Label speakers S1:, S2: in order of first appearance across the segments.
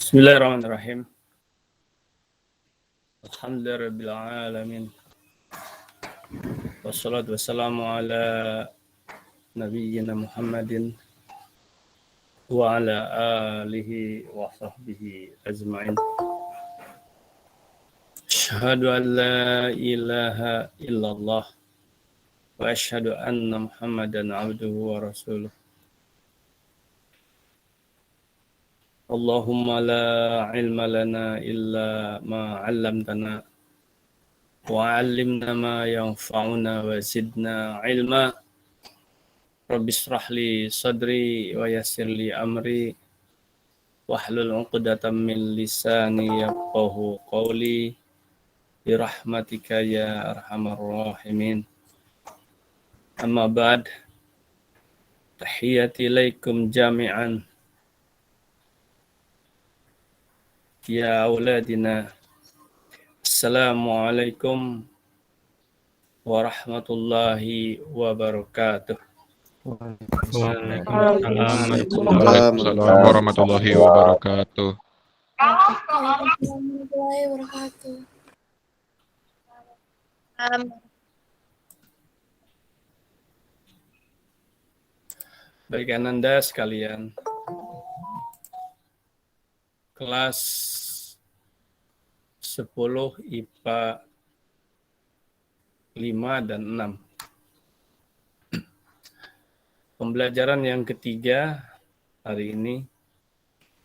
S1: Bismillahirrahmanirrahim. Alhamdulillahirabbil alamin. Wassalatu wassalamu ala nabiyyina Muhammadin wa ala alihi wa sahbihi ajma'in. Asyhadu an la ilaha illallah wa asyhadu anna Muhammadan abduhu wa rasuluh. Allahumma la ilma lana illa ma 'allamtana wa 'allimna ma yanfa'una wa zidna ilma. Rabbi shrah li sadri wa yassir li amri wahlul 'uqdatam min lisani yafqahu qawli bi rahmatika ya arhamar rahimin. Amma ba'd. Tahiyati ilaikum jami'an ya auladina. Assalamualaikum warahmatullahi wabarakatuh.
S2: Waalaikumsalam warahmatullahi wabarakatuh.
S3: Warahmatullahi wabarakatuh.
S1: Baik Ananda sekalian, kelas 10 IPA 5 dan 6. Pembelajaran yang ketiga hari ini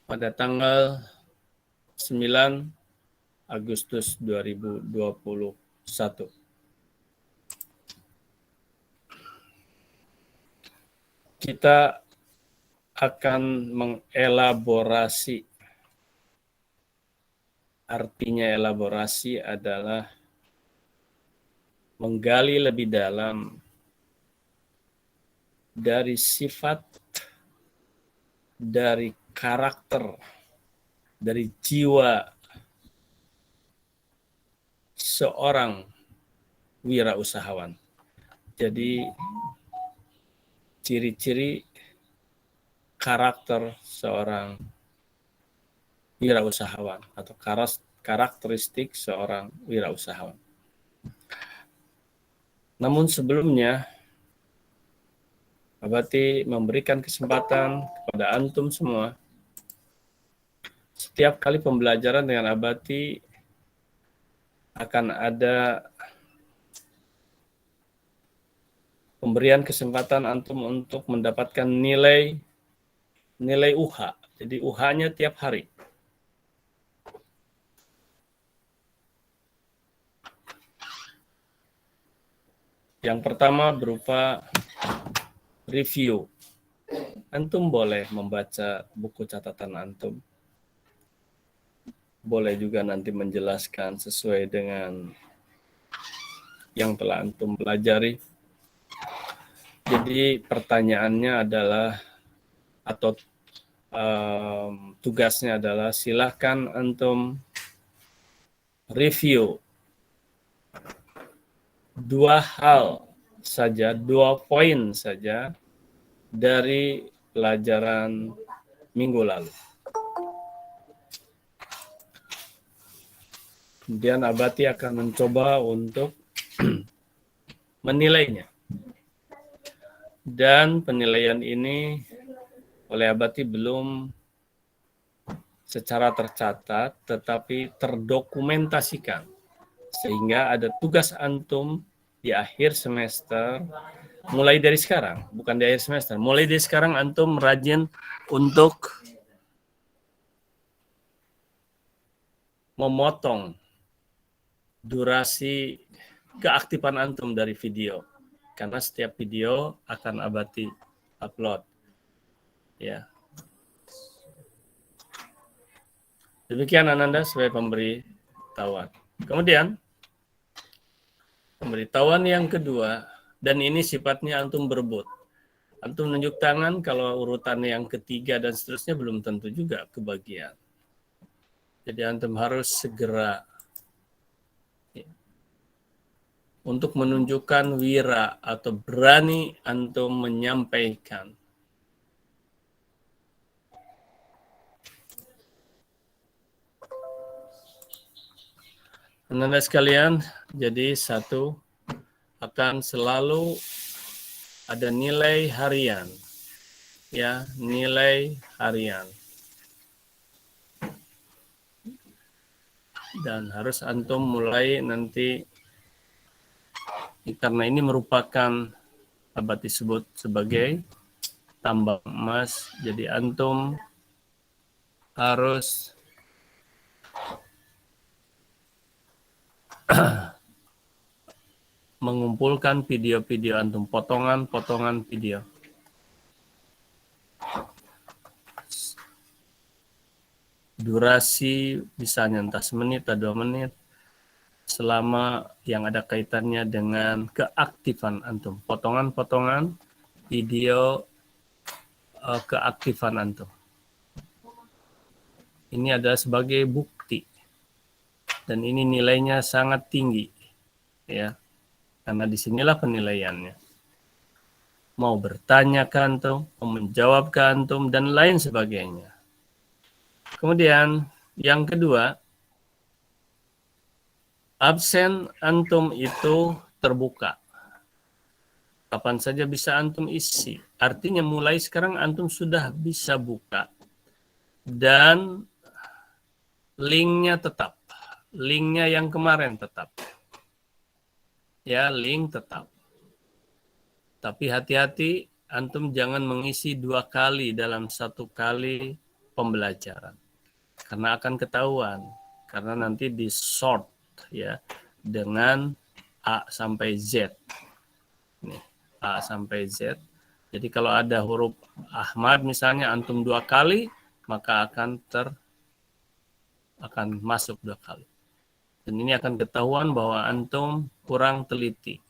S1: pada tanggal 9 Agustus 2021. Kita akan mengelaborasi. Artinya elaborasi adalah menggali lebih dalam dari sifat, dari karakter, dari jiwa seorang wirausahawan. Jadi ciri-ciri karakter seorang wirausahawan atau karakteristik seorang wirausahawan. Namun sebelumnya, Abati memberikan kesempatan kepada antum semua. Setiap kali pembelajaran dengan Abati akan ada pemberian kesempatan antum untuk mendapatkan nilai UH. Jadi UH-nya tiap hari. Yang pertama berupa review. Antum boleh membaca buku catatan antum. Boleh juga nanti menjelaskan sesuai dengan yang telah antum pelajari. Jadi pertanyaannya adalah atau tugasnya adalah silahkan antum review 2 hal saja, 2 poin saja dari pelajaran minggu lalu. Kemudian Abati akan mencoba untuk menilainya. Dan penilaian ini oleh Abati belum secara tercatat, tetapi terdokumentasikan. Sehingga ada tugas antum di akhir semester, mulai dari sekarang, bukan di akhir semester, mulai dari sekarang antum rajin untuk memotong durasi keaktifan antum dari video. Karena setiap video akan Abati upload. Ya. Demikian Ananda sebagai pemberitahuan. Kemudian pemberitahuan yang kedua, dan ini sifatnya antum berebut. Antum nunjuk tangan kalau urutan yang ketiga dan seterusnya belum tentu juga kebagian. Jadi antum harus segera untuk menunjukkan wira atau berani antum menyampaikan. Anda sekalian, jadi satu akan selalu ada nilai harian, ya, nilai harian. Dan harus antum mulai nanti, karena ini merupakan apa disebut sebagai tambang emas, jadi antum harus mengumpulkan video-video antum, potongan-potongan video. Durasi misalnya entah semenit atau 2 menit, selama yang ada kaitannya dengan keaktifan antum. Potongan-potongan video keaktifan antum. Ini adalah sebagai bukti. Dan ini nilainya sangat tinggi. Ya. Karena disinilah penilaiannya. Mau bertanya ke antum, mau menjawab ke antum, dan lain sebagainya. Kemudian yang kedua, absen antum itu terbuka. Kapan saja bisa antum isi. Artinya mulai sekarang antum sudah bisa buka. Dan linknya tetap. Linknya yang kemarin tetap. Ya, link tetap. Tapi hati-hati, antum jangan mengisi 2 kali dalam 1 kali pembelajaran. Karena akan ketahuan. Karena nanti di sort ya dengan A sampai Z. Nih, A sampai Z. Jadi kalau ada huruf Ahmad misalnya antum 2 kali, maka akan masuk 2 kali. Dan ini akan ketahuan bahwa antum kurang teliti.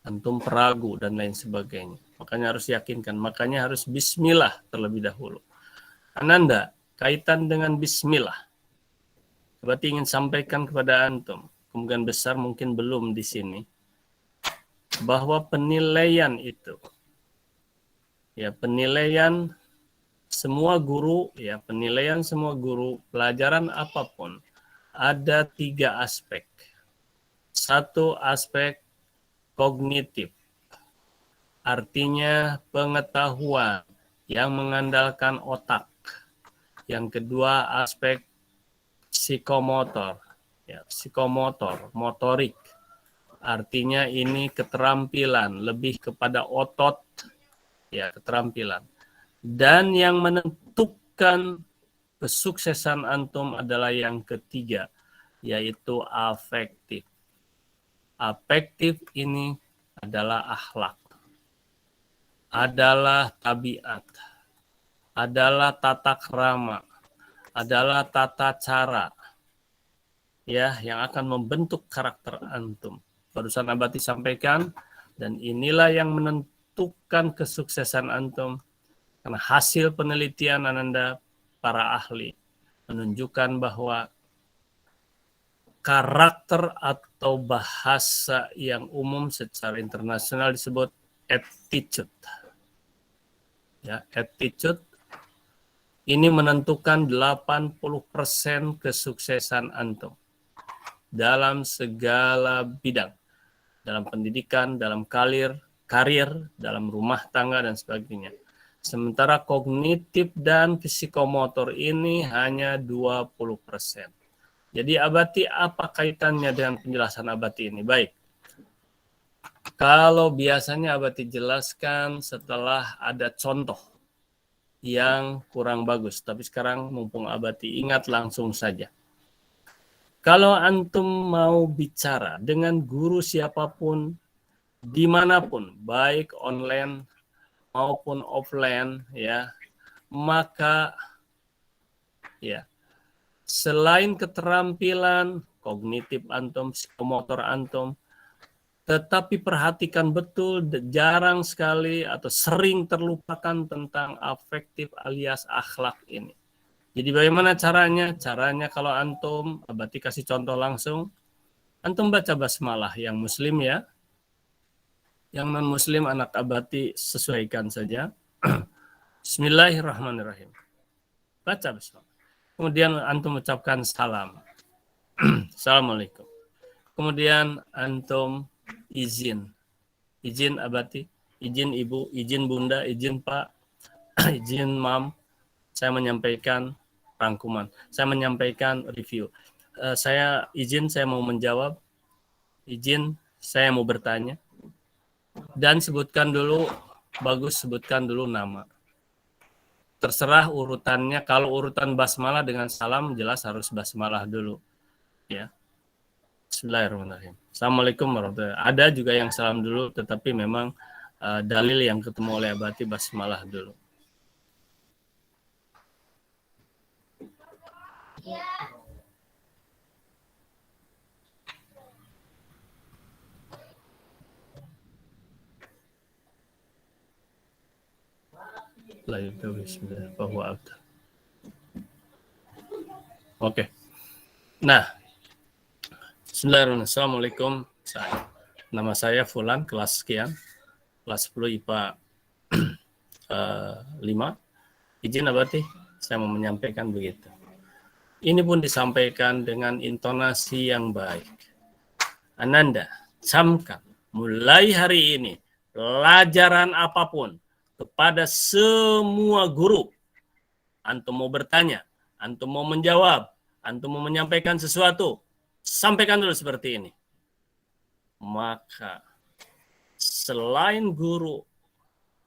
S1: Antum peragu dan lain sebagainya. Makanya harus yakinkan, makanya harus bismillah terlebih dahulu. Ananda, kaitan dengan bismillah. Berarti ingin sampaikan kepada antum, kemungkinan besar mungkin belum di sini, bahwa penilaian itu, ya penilaian semua guru, ya penilaian semua guru, pelajaran apapun, ada 3 aspek. 1 aspek kognitif, artinya pengetahuan yang mengandalkan otak. Yang kedua aspek psikomotor, ya, psikomotor, motorik. Artinya ini keterampilan, lebih kepada otot, ya keterampilan. Dan yang menentukan kesuksesan antum adalah yang ketiga, yaitu afektif. Afektif ini adalah akhlak, adalah tabiat, adalah tata krama, adalah tata cara ya yang akan membentuk karakter antum. Barusan Abati sampaikan, dan inilah yang menentukan kesuksesan antum. Karena hasil penelitian Ananda, para ahli menunjukkan bahwa karakter atau bahasa yang umum secara internasional disebut attitude. Ya, attitude ini menentukan 80% kesuksesan antum dalam segala bidang. Dalam pendidikan, dalam karir, dalam rumah tangga, dan sebagainya. Sementara kognitif dan psikomotor ini hanya 20%. Jadi Abati apa kaitannya dengan penjelasan Abati ini? Baik. Kalau biasanya Abati jelaskan setelah ada contoh yang kurang bagus. Tapi sekarang mumpung Abati ingat, langsung saja. Kalau antum mau bicara dengan guru siapapun, dimanapun, baik online maupun offline, ya, maka ya selain keterampilan kognitif antum, psikomotor antum, tetapi perhatikan betul, jarang sekali atau sering terlupakan tentang afektif alias akhlak ini. Jadi bagaimana caranya? Caranya kalau antum, Abati kasih contoh langsung, antum baca basmalah yang muslim ya, yang non muslim anak Abati sesuaikan saja. Bismillahirrahmanirrahim. Baca basmalah. Kemudian antum ucapkan salam. Assalamualaikum. Kemudian antum izin abati, izin ibu, izin bunda, izin pak, izin mam, saya menyampaikan rangkuman, saya menyampaikan review. Saya izin, saya mau menjawab, izin, saya mau bertanya, dan sebutkan dulu, bagus sebutkan dulu nama. Terserah urutannya, kalau urutan basmalah dengan salam jelas harus basmalah dulu, ya. Bismillahirrahmanirrahim. Assalamualaikum warahmatullahi wabarakatuh. Ada juga yang salam dulu, tetapi memang dalil yang ketemu oleh abati basmalah dulu. Oke. Nah, Bismillahirrahmanirrahim. Assalamualaikum. Nama saya Fulan, kelas sekian, kelas 10 IPA 5. Izin abati, saya mau menyampaikan begitu. Ini pun disampaikan dengan intonasi yang baik. Ananda, camkan mulai hari ini pelajaran apapun kepada semua guru. Antum mau bertanya, antum mau menjawab, antum mau menyampaikan sesuatu, sampaikan dulu seperti ini. Maka selain guru,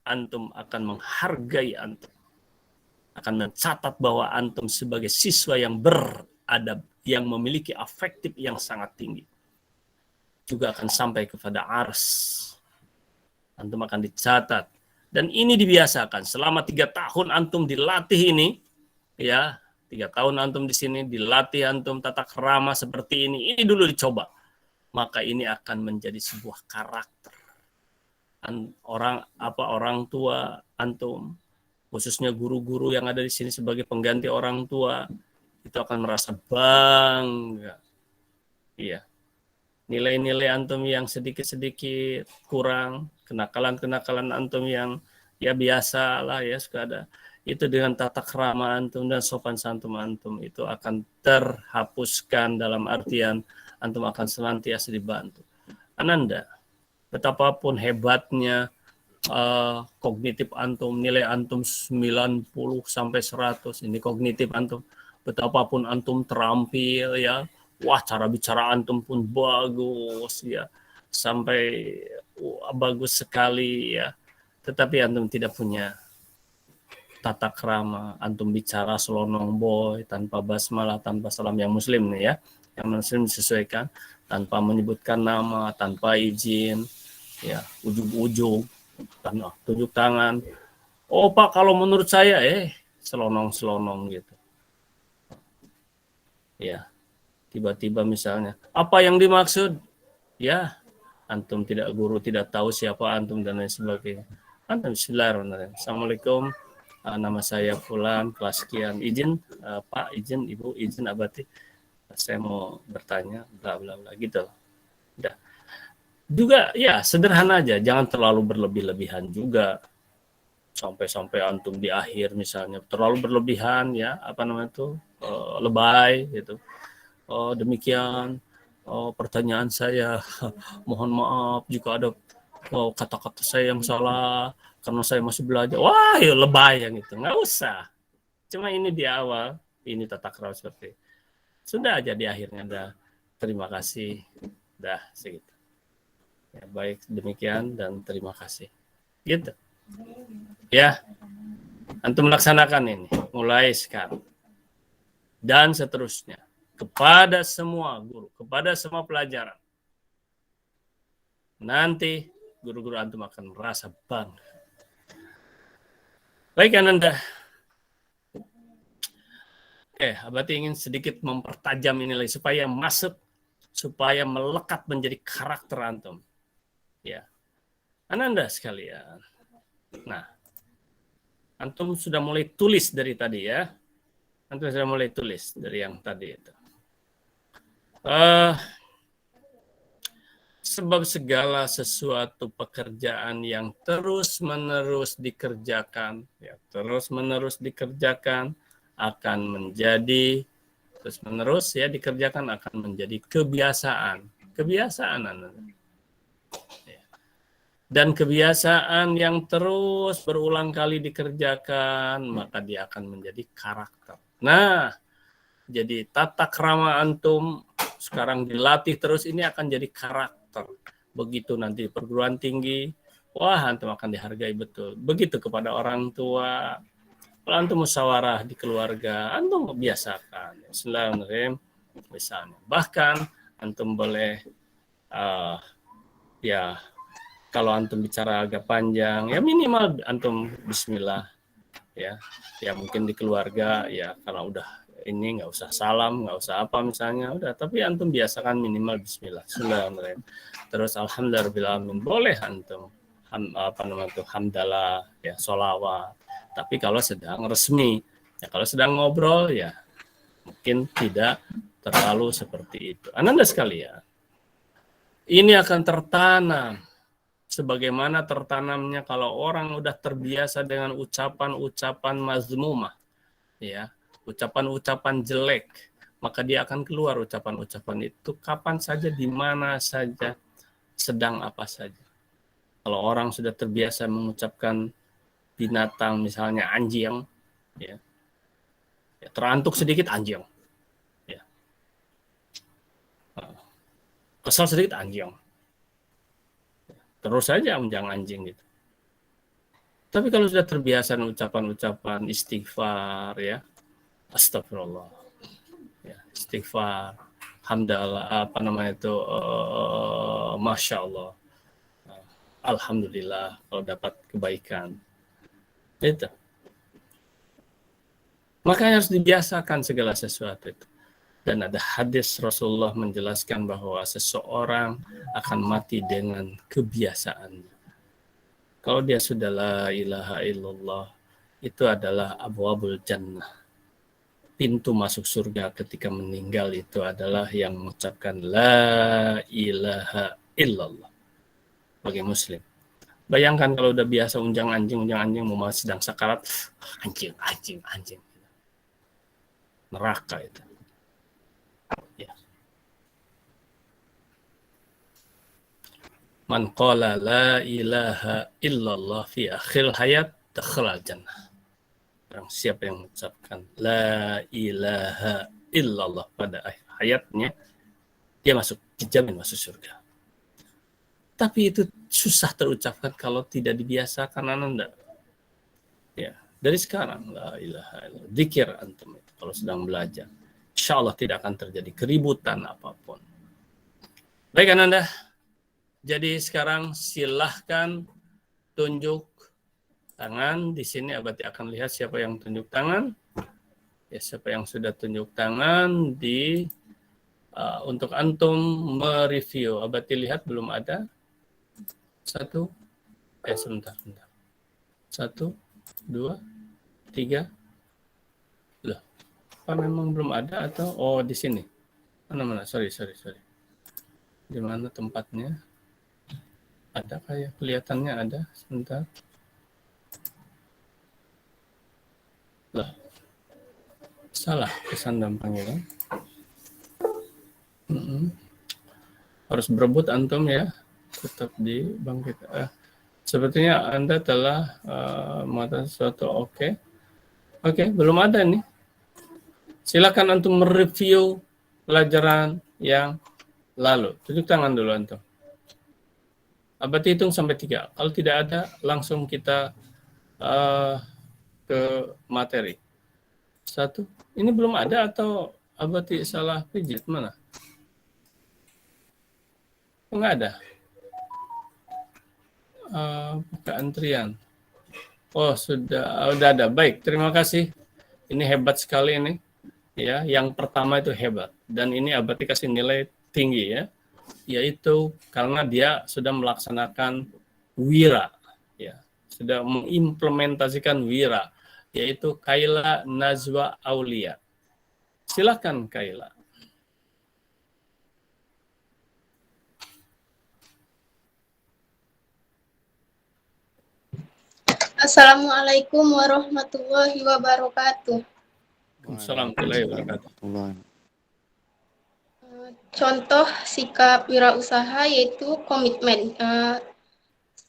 S1: antum akan menghargai antum, akan mencatat bahwa antum sebagai siswa yang beradab, yang memiliki afektif yang sangat tinggi. Juga akan sampai kepada ars. Antum akan dicatat. Dan ini dibiasakan. Selama 3 tahun antum dilatih ini, ya, 3 tahun antum di sini dilatih antum tata krama seperti ini dulu dicoba. Maka ini akan menjadi sebuah karakter. Orang tua antum, khususnya guru-guru yang ada di sini sebagai pengganti orang tua, itu akan merasa bangga. Iya. Nilai-nilai antum yang sedikit-sedikit kurang, kenakalan-kenakalan antum yang ya biasa lah ya, suka ada. Itu dengan tata krama antum dan sopan santun antum itu akan terhapuskan, dalam artian antum akan senantiasa dibantu. Ananda, betapapun hebatnya kognitif antum, nilai antum 90 sampai 100, ini kognitif antum. Betapapun antum terampil ya, wah cara bicara antum pun bagus ya, sampai bagus sekali ya. Tetapi antum tidak punya tata krama, antum bicara selonong boy, tanpa basmalah, tanpa salam yang muslim nih ya. Yang muslim disesuaikan, tanpa menyebutkan nama, tanpa izin, ya, ujung-ujung, tunjuk tangan. Oh Pak, kalau menurut saya, selonong-selonong gitu. Ya, tiba-tiba misalnya, apa yang dimaksud? Ya, antum tidak, guru tidak tahu siapa antum dan lain sebagainya. Antum bismillahirrahmanirrahim. Assalamualaikum, nama saya Fulan, kelas sekian. Izin Pak, izin Ibu, izin abati. Saya mau bertanya, bla bla bla gitu. Udah. Juga ya sederhana aja, jangan terlalu berlebih-lebihan juga. Sampai antum di akhir misalnya terlalu berlebihan ya, lebay gitu. Demikian pertanyaan saya, mohon maaf jika ada kata-kata saya yang salah karena saya masih belajar. Wah, ya lebay yang itu, nggak usah. Cuma ini di awal, ini tata krama seperti sudah aja di akhirnya. Dah, terima kasih, dah segitu. Ya, baik demikian dan terima kasih. Gitu. Ya, antum melaksanakan ini mulai sekarang dan seterusnya kepada semua guru, kepada semua pelajaran. Nanti guru-guru antum akan merasa bangga. Baik Ananda. Abati ingin sedikit mempertajam ini lagi supaya masuk, supaya melekat menjadi karakter antum. Ya, Ananda sekalian. Nah, antum sudah mulai tulis dari tadi ya. Antum sudah mulai tulis dari yang tadi itu. Sebab segala sesuatu pekerjaan yang terus-menerus dikerjakan, ya, terus-menerus dikerjakan akan menjadi terus menerus ya dikerjakan akan menjadi kebiasaan. Kebiasaan Anda. Dan kebiasaan yang terus berulang kali dikerjakan, maka dia akan menjadi karakter. Nah, jadi tata krama antum sekarang dilatih terus, ini akan jadi karakter. Begitu nanti perguruan tinggi, wah antum akan dihargai betul. Begitu kepada orang tua, kalau antum musyawarah di keluarga, antum biasakan. Bismillahirrahmanirrahim. Misalnya, bahkan antum boleh ya kalau antum bicara agak panjang, ya minimal antum bismillah, ya mungkin di keluarga ya kalau udah ini nggak usah salam, nggak usah apa misalnya, udah, tapi antum biasakan minimal bismillah, bismillahirrahmanirrahim. Terus alhamdulillahirobbilalamin, boleh antum hamdalah, ya sholawat. Tapi kalau sedang resmi, ya kalau sedang ngobrol ya mungkin tidak terlalu seperti itu. Ananda sekalian, ini akan tertanam. Sebagaimana tertanamnya kalau orang udah terbiasa dengan ucapan-ucapan mazmumah, ya, ucapan-ucapan jelek, maka dia akan keluar ucapan-ucapan itu kapan saja, di mana saja, sedang apa saja. Kalau orang sudah terbiasa mengucapkan binatang, misalnya anjing, ya, terantuk sedikit anjing, ya, kesal sedikit anjing. Terus saja jangan anjing gitu. Tapi kalau sudah terbiasa ucapan-ucapan istighfar, ya, astagfirullah, ya, istighfar, hamdalah, masya Allah, alhamdulillah kalau dapat kebaikan, itu. Makanya harus dibiasakan segala sesuatu itu. Dan ada hadis Rasulullah menjelaskan bahwa seseorang akan mati dengan kebiasaannya. Kalau dia sudah la ilaha illallah, itu adalah abwabul jannah. Pintu masuk surga ketika meninggal itu adalah yang mengucapkan la ilaha illallah. Bagi muslim. Bayangkan kalau udah biasa unjang anjing, mau sedang sakarat, anjing. Neraka itu. Ya. Man qala la ilaha illallah fi akhir hayat dakhala jannah. Barang siapa yang mengucapkan la ilaha illallah pada akhir hayatnya, dia dijamin masuk surga. Tapi itu susah terucapkan kalau tidak dibiasakan Anda. Ya, dari sekarang la ilaha illallah, zikir antum itu kalau sedang belajar. Insya Allah tidak akan terjadi keributan apapun. Baik Anda, jadi sekarang silahkan tunjuk tangan. Di sini Abati akan lihat siapa yang tunjuk tangan. Ya, siapa yang sudah tunjuk tangan untuk antum mereview. Abati lihat belum ada. Sebentar. 1, 2, 3. Loh, apa memang belum ada atau di sini? Mana? Sorry. Di mana tempatnya? Ada kayak kelihatannya ada. Sebentar. Lah. Salah pesan dan panggilan. Harus berebut antum ya. Tetap dibangkit. Sepertinya Anda telah mengatakan sesuatu. Oke, belum ada nih. Silakan antum mereview pelajaran yang lalu. Tunjuk tangan dulu antum. Abati hitung sampai 3. Kalau tidak ada, langsung kita ke materi. 1. Ini belum ada atau Abati salah pijit? Mana? Enggak ada. Buka antrian. Oh, sudah ada. Baik, terima kasih. Ini hebat sekali ini. Ya, yang pertama itu hebat. Dan ini Abati kasih nilai tinggi ya. Yaitu karena dia sudah melaksanakan wira, ya. Sudah mengimplementasikan wira, yaitu Kaila Nazwa Aulia. Silakan Kaila.
S3: Assalamualaikum warahmatullahi wabarakatuh.
S1: Assalamualaikum warahmatullahi wabarakatuh.
S3: contoh sikap wirausaha yaitu komitmen.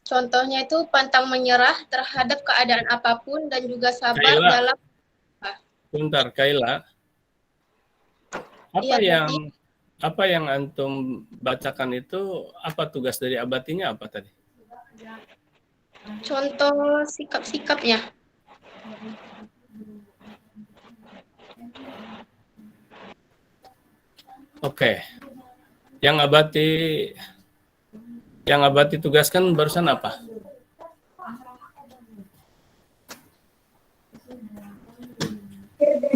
S3: Contohnya itu pantang menyerah terhadap keadaan apapun dan juga sabar
S1: Kaila,
S3: dalam.
S1: bentar, Kaila.
S3: Iya, berarti
S1: Apa yang antum bacakan itu apa tugas dari abatinya apa tadi?
S3: contoh sikap-sikapnya.
S1: Oke. Yang abati tugaskan barusan apa?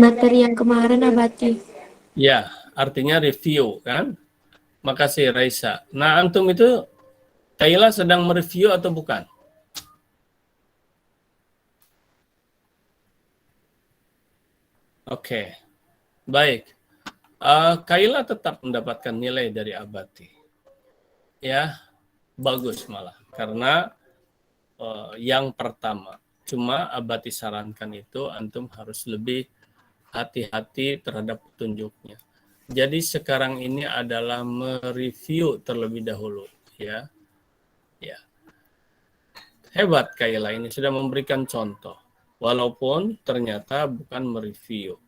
S4: Materi yang kemarin Abati.
S1: Ya, artinya review kan? Makasih Raisa. Nah, antum itu Kaila sedang mereview atau bukan? Oke. Baik. Kaila tetap mendapatkan nilai dari abati. Ya, bagus malah. Karena yang pertama, cuma abati sarankan itu antum harus lebih hati-hati terhadap petunjuknya. Jadi sekarang ini adalah mereview terlebih dahulu, ya. Ya. Hebat Kaila ini sudah memberikan contoh. Walaupun ternyata bukan mereview.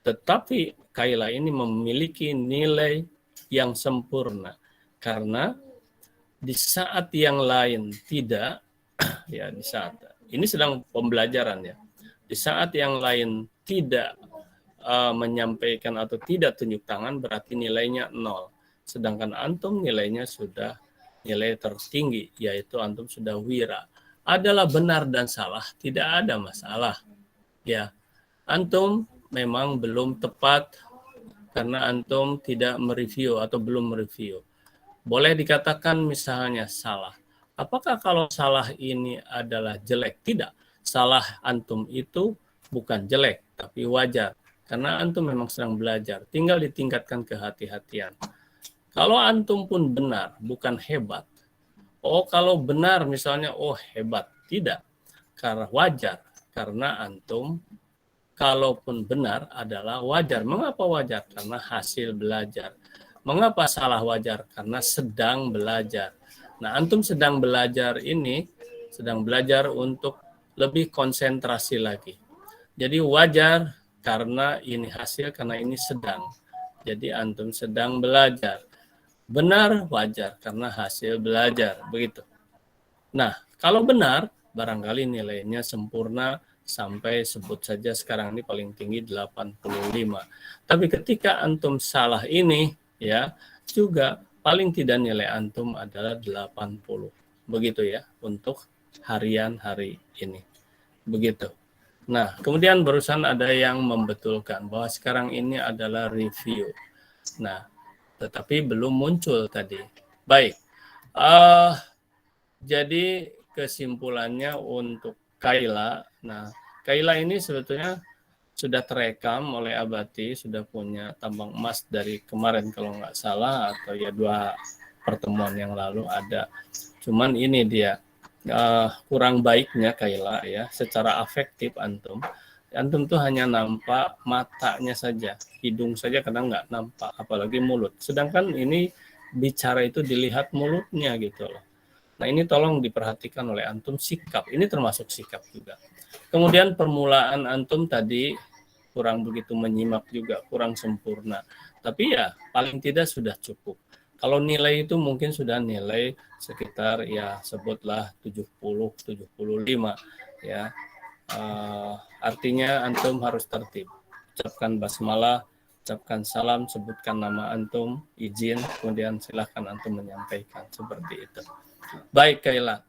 S1: Tetapi Kaila ini memiliki nilai yang sempurna. Karena di saat yang lain tidak, ya di saat ini sedang pembelajaran ya. Di saat yang lain tidak menyampaikan atau tidak tunjuk tangan berarti nilainya 0. Sedangkan antum nilainya sudah nilai tertinggi, yaitu antum sudah wira. Adalah benar dan salah, tidak ada masalah. Ya, antum memang belum tepat karena antum tidak mereview atau belum mereview. Boleh dikatakan misalnya salah. Apakah kalau salah ini adalah jelek? Tidak. Salah antum itu bukan jelek, tapi wajar. Karena antum memang sedang belajar. Tinggal ditingkatkan kehati-hatian. Kalau antum pun benar, bukan hebat. Oh, kalau benar misalnya, oh hebat. Tidak. Karena wajar. Karena antum, kalaupun benar adalah wajar. Mengapa wajar? Karena hasil belajar. Mengapa salah wajar? Karena sedang belajar. Nah, antum sedang belajar ini, sedang belajar untuk lebih konsentrasi lagi. Jadi wajar karena ini hasil, karena ini sedang. Jadi antum sedang belajar. Benar wajar karena hasil belajar. Begitu. Nah, kalau benar, barangkali nilainya sempurna sampai sebut saja sekarang ini paling tinggi 85. Tapi ketika antum salah ini, ya juga paling tidak nilai antum adalah 80. Begitu ya untuk harian hari ini. Begitu. Nah, kemudian barusan ada yang membetulkan bahwa sekarang ini adalah review. Nah, tetapi belum muncul tadi. Baik. Jadi kesimpulannya untuk Kaila. Nah, Kaila ini sebetulnya sudah terekam oleh Abati, sudah punya tambang emas dari kemarin kalau nggak salah, atau ya 2 pertemuan yang lalu ada. Cuman ini dia kurang baiknya Kaila ya, secara afektif antum tuh hanya nampak matanya saja, hidung saja kadang nggak nampak, apalagi mulut. Sedangkan ini bicara itu dilihat mulutnya gitu loh. Nah ini tolong diperhatikan oleh antum sikap, ini termasuk sikap juga. Kemudian permulaan antum tadi kurang begitu menyimak juga, kurang sempurna. Tapi ya paling tidak sudah cukup. Kalau nilai itu mungkin sudah nilai sekitar ya sebutlah 70, 75 ya. Artinya antum harus tertib. Ucapkan basmalah, ucapkan salam, sebutkan nama antum, izin, kemudian silahkan antum menyampaikan seperti itu. Baik Kaila.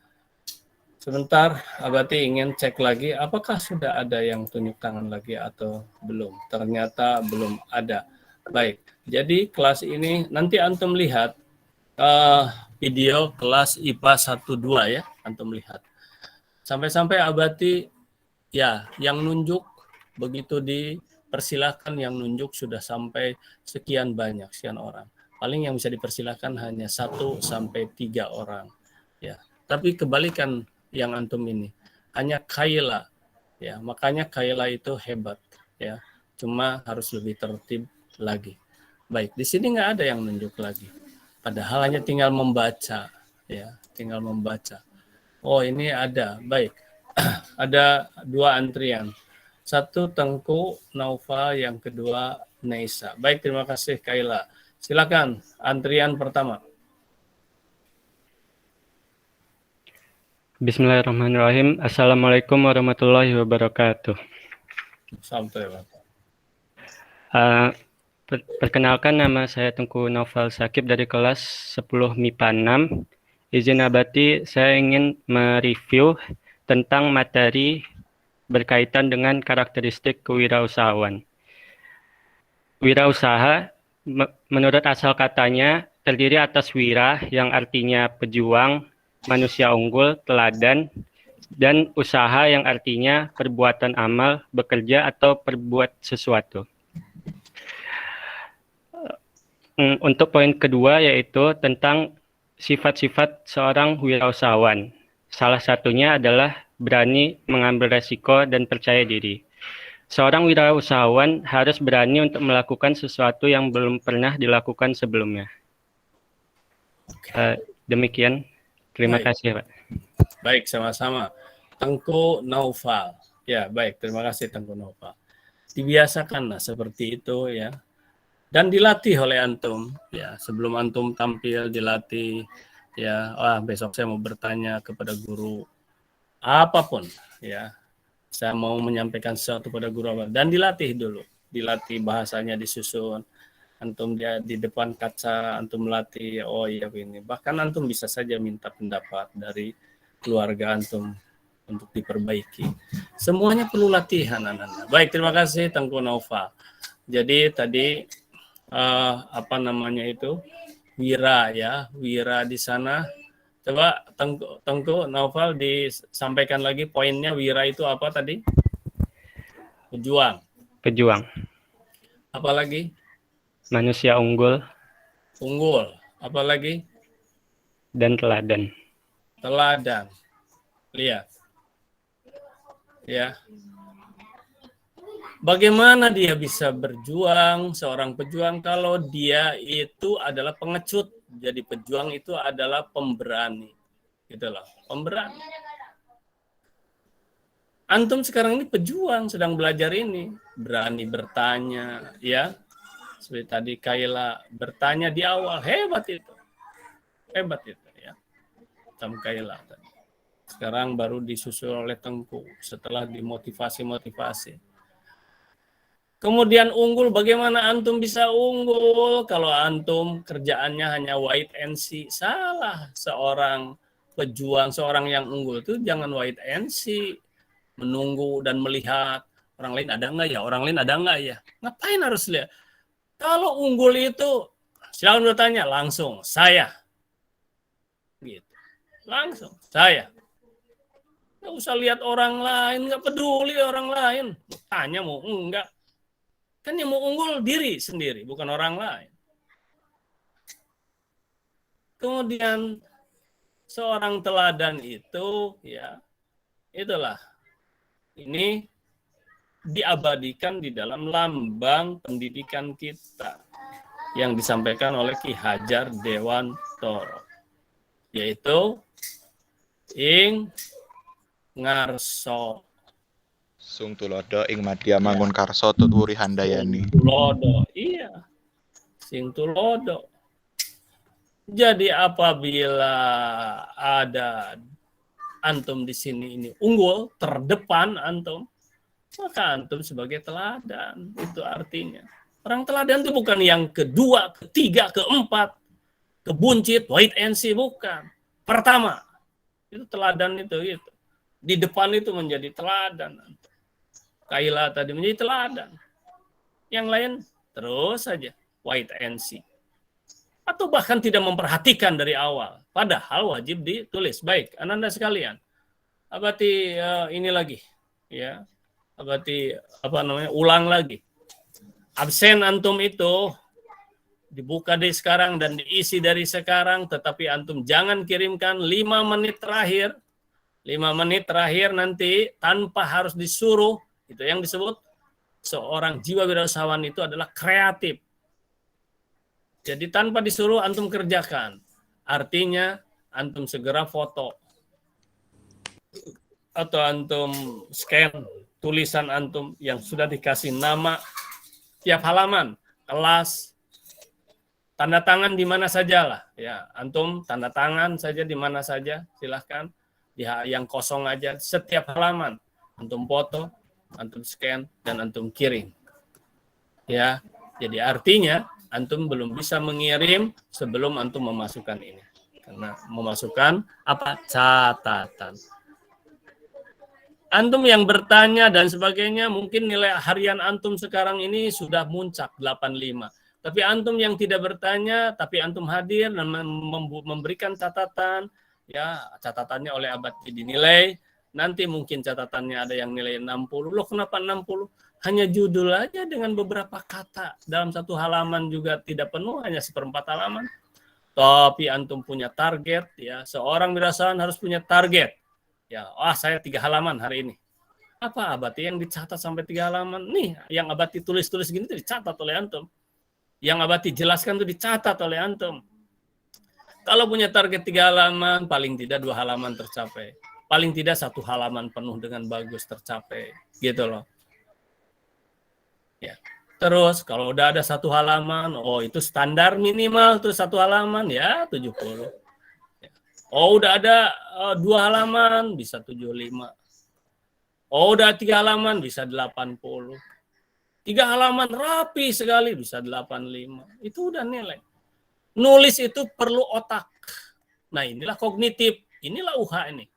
S1: Sebentar, Abati ingin cek lagi apakah sudah ada yang tunjuk tangan lagi atau belum. Ternyata belum ada. Baik, jadi kelas ini nanti antum lihat video kelas IPA 1-2 ya, antum lihat. Sampai-sampai Abati ya yang nunjuk begitu dipersilahkan, yang nunjuk sudah sampai sekian banyak, sekian orang. Paling yang bisa dipersilahkan hanya 1 sampai 3 orang. Ya, tapi kebalikan yang antum ini hanya Kaila ya, makanya Kaila itu hebat ya, cuma harus lebih tertib lagi. Baik, di sini nggak ada yang nunjuk lagi. Padahal hanya tinggal membaca, ya, tinggal membaca. Oh, ini ada. Baik. Ada 2 antrian. Satu Tengku Naufal, yang kedua Neisa. Baik, terima kasih Kaila. Silakan antrian pertama.
S5: Bismillahirrahmanirrahim. Assalamualaikum warahmatullahi wabarakatuh.
S1: Sampai Bapak.
S5: Perkenalkan, nama saya Tengku Naufal Sakib dari kelas 10 MIPA 6. Izin abadi, saya ingin mereview tentang materi berkaitan dengan karakteristik kewirausahaan. Wirausaha, menurut asal katanya, terdiri atas wira yang artinya pejuang, manusia unggul, teladan, dan usaha yang artinya perbuatan amal, bekerja, atau perbuat sesuatu. Untuk poin kedua yaitu tentang sifat-sifat seorang wirausahawan. Salah satunya adalah berani mengambil resiko dan percaya diri. Seorang wirausahawan harus berani untuk melakukan sesuatu yang belum pernah dilakukan sebelumnya. Demikian. Terima kasih, Pak.
S1: Baik, sama-sama. Tengku Naufal. Ya, baik. Terima kasih Tengku Naufal. Dibiasakanlah seperti itu ya. Dan dilatih oleh antum ya. Sebelum antum tampil dilatih ya. Wah, besok saya mau bertanya kepada guru apapun ya. Saya mau menyampaikan sesuatu pada guru apa, dan dilatih dulu. Dilatih bahasanya disusun. Antum dia di depan kaca, antum melatih, oh iya ini. Bahkan antum bisa saja minta pendapat dari keluarga antum untuk diperbaiki. Semuanya perlu latihan, anak-anak. Baik, terima kasih Tengku Naufal. Jadi tadi apa namanya itu? Wira ya, wira di sana. Coba Tengku Naufal disampaikan lagi poinnya, wira itu apa tadi? Pejuang.
S5: Pejuang.
S1: Apa lagi?
S5: Manusia unggul.
S1: Unggul. Apa lagi?
S5: Dan teladan.
S1: Teladan. Lihat. Ya. Bagaimana dia bisa berjuang, seorang pejuang, kalau dia itu adalah pengecut. Jadi pejuang itu adalah pemberani. Gitu loh, pemberani. Antum sekarang ini pejuang, sedang belajar ini. Berani bertanya, ya. Seperti tadi Kaila bertanya di awal, hebat itu. Hebat itu, ya. Tam Kaila tadi. Sekarang baru disusul oleh Tengku, setelah dimotivasi-motivasi. Kemudian unggul, bagaimana antum bisa unggul kalau antum kerjaannya hanya wait and see? Salah. Seorang pejuang, seorang yang unggul itu jangan wait and see, menunggu dan melihat orang lain ada nggak ya, orang lain ada nggak ya. Ngapain harus lihat? Kalau unggul itu silakan bertanya langsung, saya. Gitu. Langsung, saya. Nggak usah lihat orang lain, nggak peduli orang lain. Tanya mau enggak. Kan yang mau unggul diri sendiri, bukan orang lain. Kemudian seorang teladan itu, ya, itulah. Ini diabadikan di dalam lambang pendidikan kita yang disampaikan oleh Ki Hajar Dewantoro, yaitu ing ngarso.
S6: Sung tulodo ing madya mangun karso tuturi handayani.
S1: Tulodo, iya. Sing tulodo. Jadi apabila ada antum di sini ini unggul, terdepan antum, maka antum sebagai teladan. Itu artinya. Orang teladan itu bukan yang kedua, ketiga, keempat, kebuncit, wait and see, bukan. Pertama, itu teladan itu gitu. Di depan itu menjadi teladan. Kaila tadi menjadi teladan. Yang lain terus saja wait and see. Atau bahkan tidak memperhatikan dari awal. Padahal wajib ditulis. Baik, Ananda sekalian. Abati ini lagi. Ya. Abati ulang lagi. Absen antum itu dibuka dari sekarang dan diisi dari sekarang, tetapi antum jangan kirimkan 5 menit terakhir. 5 menit terakhir nanti tanpa harus disuruh. Itu yang disebut seorang jiwa wirausahawan itu adalah kreatif. Jadi tanpa disuruh antum kerjakan. Artinya antum segera foto atau antum scan tulisan antum yang sudah dikasih nama tiap halaman, kelas, tanda tangan di mana saja lah. Ya, antum tanda tangan saja di mana saja, silahkan. Yang kosong aja, setiap halaman antum foto, antum scan, dan antum kirim. Ya, jadi artinya antum belum bisa mengirim sebelum antum memasukkan ini. Karena memasukkan apa? Catatan. Antum yang bertanya dan sebagainya, mungkin nilai harian antum sekarang ini sudah muncak 85. Tapi antum yang tidak bertanya, tapi antum hadir dan memberikan catatan, ya catatannya oleh Abati dinilai, nanti mungkin catatannya ada yang nilai 60. Loh kenapa 60? Hanya judul aja dengan beberapa kata. Dalam satu halaman juga tidak penuh, hanya 1/4 halaman. Tapi antum punya target, ya seorang wirausahawan harus punya target. Ya, saya 3 halaman hari ini. Apa Abati yang dicatat sampai 3 halaman? Nih, yang Abati tulis-tulis gini itu dicatat oleh antum. Yang Abati jelaskan itu dicatat oleh antum. Kalau punya target 3 halaman, paling tidak 2 halaman tercapai. Paling tidak 1 halaman penuh dengan bagus tercapai. Gitu loh. Ya. Terus kalau udah ada 1 halaman, itu standar minimal tuh 1 halaman ya 70. Oh, udah ada 2 halaman, bisa 75. Oh, udah 3 halaman, bisa 80. 3 halaman rapi sekali, bisa 85. Itu udah nilai. Nulis itu perlu otak. Nah, inilah kognitif. Inilah UH ini.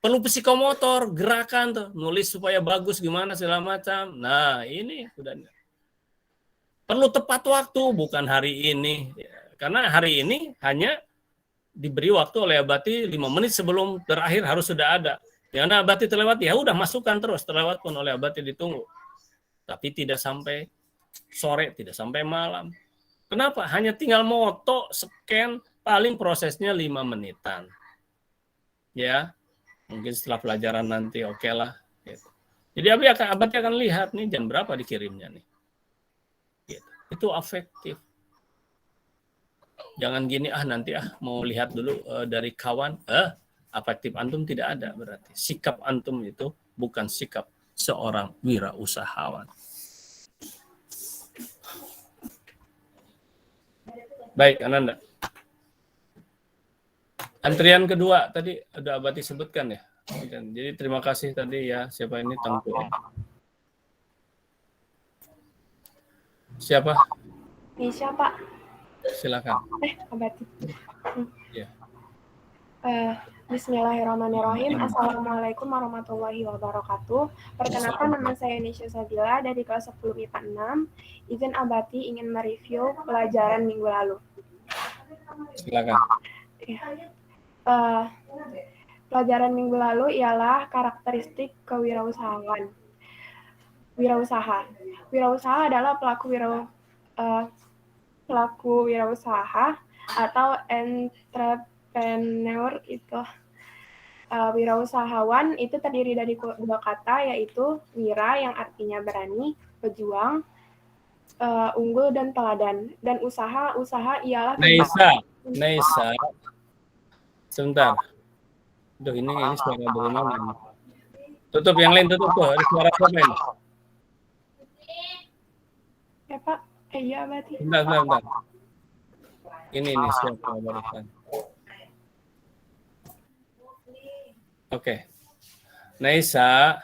S1: Perlu psikomotor, gerakan tuh. Nulis supaya bagus gimana, segala macam. Nah, ini udah. Perlu tepat waktu, bukan hari ini. Karena hari ini hanya diberi waktu oleh Abati 5 menit sebelum terakhir harus sudah ada. Yang Abati terlewat, ya udah masukkan terus. Terlewat pun oleh Abati ditunggu. Tapi tidak sampai sore, tidak sampai malam. Kenapa? Hanya tinggal moto, scan, paling prosesnya 5 menitan. Ya, mungkin setelah pelajaran nanti oke lah. Gitu. Jadi Abati akan lihat nih jam berapa dikirimnya nih. Gitu. Itu efektif. Jangan gini, nanti mau lihat dulu dari kawan. Efektif antum tidak ada berarti. Sikap antum itu bukan sikap seorang wirausahawan. Baik, Ananda. Antrian kedua tadi ada Abati sebutkan ya. Jadi terima kasih tadi ya. Siapa ini? Tengku. Siapa?
S4: Nisha, Pak.
S1: Silakan.
S4: Abati.
S1: Ya.
S4: Bismillahirrahmanirrahim. Assalamualaikum warahmatullahi wabarakatuh. Perkenalkan, nama saya Nisha Sabila dari kelas 10 IPA 6. Izin Abati ingin mereview pelajaran minggu lalu.
S1: Silakan.
S4: Pelajaran minggu lalu ialah karakteristik kewirausahaan. Wirausaha adalah pelaku wirausaha atau entrepreneur itu. Wirausahawan itu terdiri dari 2 kata, yaitu wira yang artinya berani, pejuang, unggul dan teladan. Dan usaha ialah
S1: Naisa. Sebentar. Duh, ini suara bagaimana? Tutup yang lain, tutup tuh. Ada suara siapa ini?
S4: Ya Pak, iya Abati.
S1: Bentar. Ini siapa barusan? Oke. Naisa,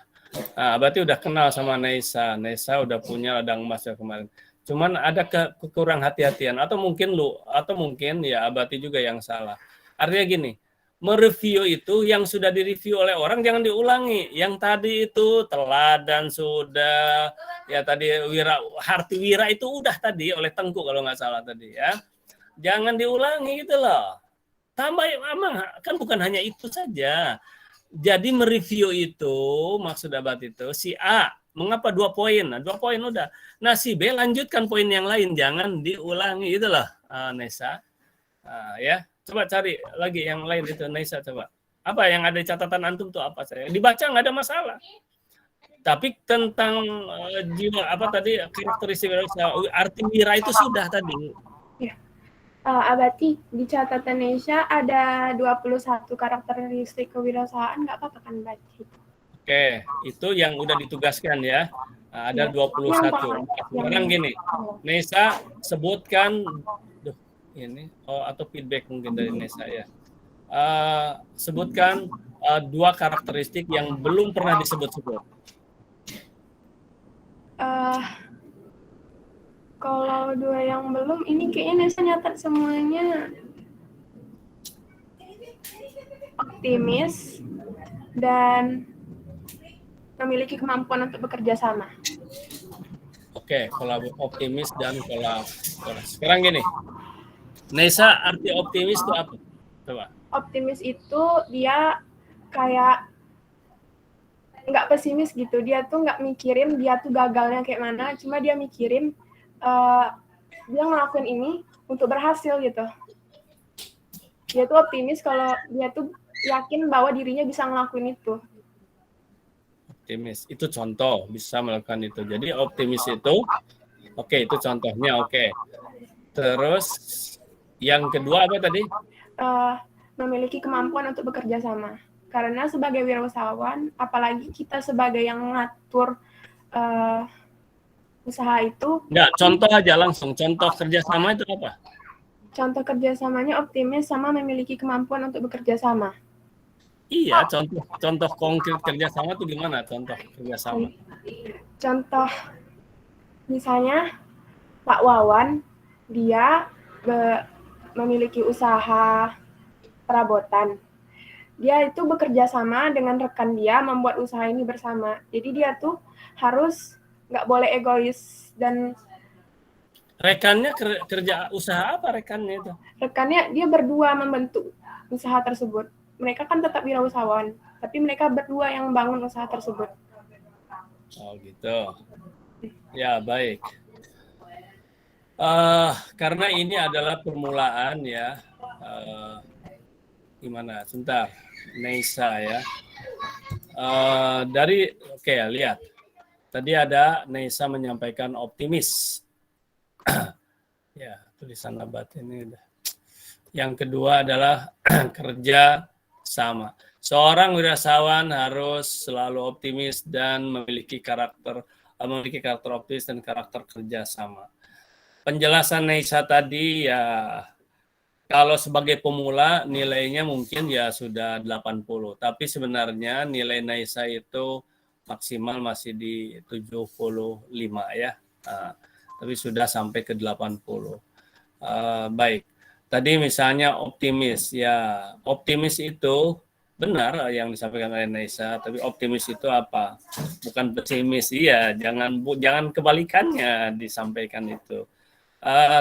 S1: Abati udah kenal sama Naisa. Naisa udah punya ladang emas ya kemarin. Cuman ada kekurang hati-hatian atau mungkin ya Abati juga yang salah. Artinya gini, mereview itu yang sudah direview oleh orang jangan diulangi. Yang tadi itu teladan sudah, ya tadi harti wira itu udah tadi oleh Tengku kalau nggak salah tadi ya. Jangan diulangi gitu loh. Tambah emang kan bukan hanya itu saja. Jadi mereview itu maksud Abati itu si A mengapa 2 poin? Nah, 2 poin udah. Nah, si B lanjutkan poin yang lain, jangan diulangi itu loh, Nesa. Ya, coba cari lagi yang lain itu Nesa coba. Apa yang ada di catatan antum tuh apa saya? Dibaca nggak ada masalah. Tapi tentang jiwa apa tadi karakteristik arti wira itu sudah tadi.
S4: Abati, di catatan Nesha ada 21 karakteristik kewirausahaan, nggak apa-apa kan Abati?
S1: Oke, itu yang udah ditugaskan ya. Nah, ada
S4: Ya.
S1: 21. Sekarang gini, Nesa sebutkan, ini atau feedback mungkin dari Nesa ya. Sebutkan 2 karakteristik yang belum pernah disebut-sebut.
S4: Kalau 2 yang belum, ini kayaknya Nesa nyatat semuanya. Optimis dan memiliki kemampuan untuk bekerja sama.
S1: Oke, optimis dan kolaborasi. Sekarang gini, Nesa, arti optimis itu apa? Coba.
S4: Optimis itu dia kayak nggak pesimis gitu. Dia tuh nggak mikirin dia tuh gagalnya kayak mana, cuma dia mikirin dia ngelakuin ini untuk berhasil gitu. Dia tuh optimis kalau dia tuh yakin bahwa dirinya bisa ngelakuin itu.
S1: Optimis itu contoh bisa melakukan itu. Jadi optimis itu oke, itu contohnya oke. Terus yang kedua apa tadi?
S4: Memiliki kemampuan untuk bekerja sama. Karena sebagai wirausahawan, apalagi kita sebagai yang ngatur usaha itu.
S1: Enggak, contoh aja langsung. Contoh kerjasama itu apa?
S4: Contoh kerjasamanya optimis sama memiliki kemampuan untuk bekerja sama.
S1: Iya, contoh konkret kerjasama itu gimana? Contoh kerjasama.
S4: Contoh, misalnya Pak Wawan, dia memiliki usaha perabotan. Dia itu bekerja sama dengan rekan dia membuat usaha ini bersama. Jadi dia tuh harus nggak boleh egois dan
S1: rekannya kerja usaha apa rekannya itu?
S4: Rekannya dia berdua membentuk usaha tersebut. Mereka kan tetap wirausahawan, tapi mereka berdua yang bangun usaha tersebut.
S1: Oh gitu. Ya baik. Karena ini adalah permulaan ya. Gimana? Sebentar, Nesa ya. Oke, lihat. Tadi ada Nesa menyampaikan optimis. Ya, tulisan Abati ini udah. Yang kedua adalah kerja sama. Seorang wirausahawan harus selalu optimis dan memiliki karakter optimis dan karakter kerja sama. Penjelasan Nesa tadi ya kalau sebagai pemula nilainya mungkin ya sudah 80, tapi sebenarnya nilai Nesa itu maksimal masih di 75 ya. Tapi sudah sampai ke 80. Baik. Tadi misalnya optimis, ya optimis itu benar yang disampaikan oleh Nesa, tapi optimis itu apa? Bukan pesimis, iya, jangan kebalikannya disampaikan itu.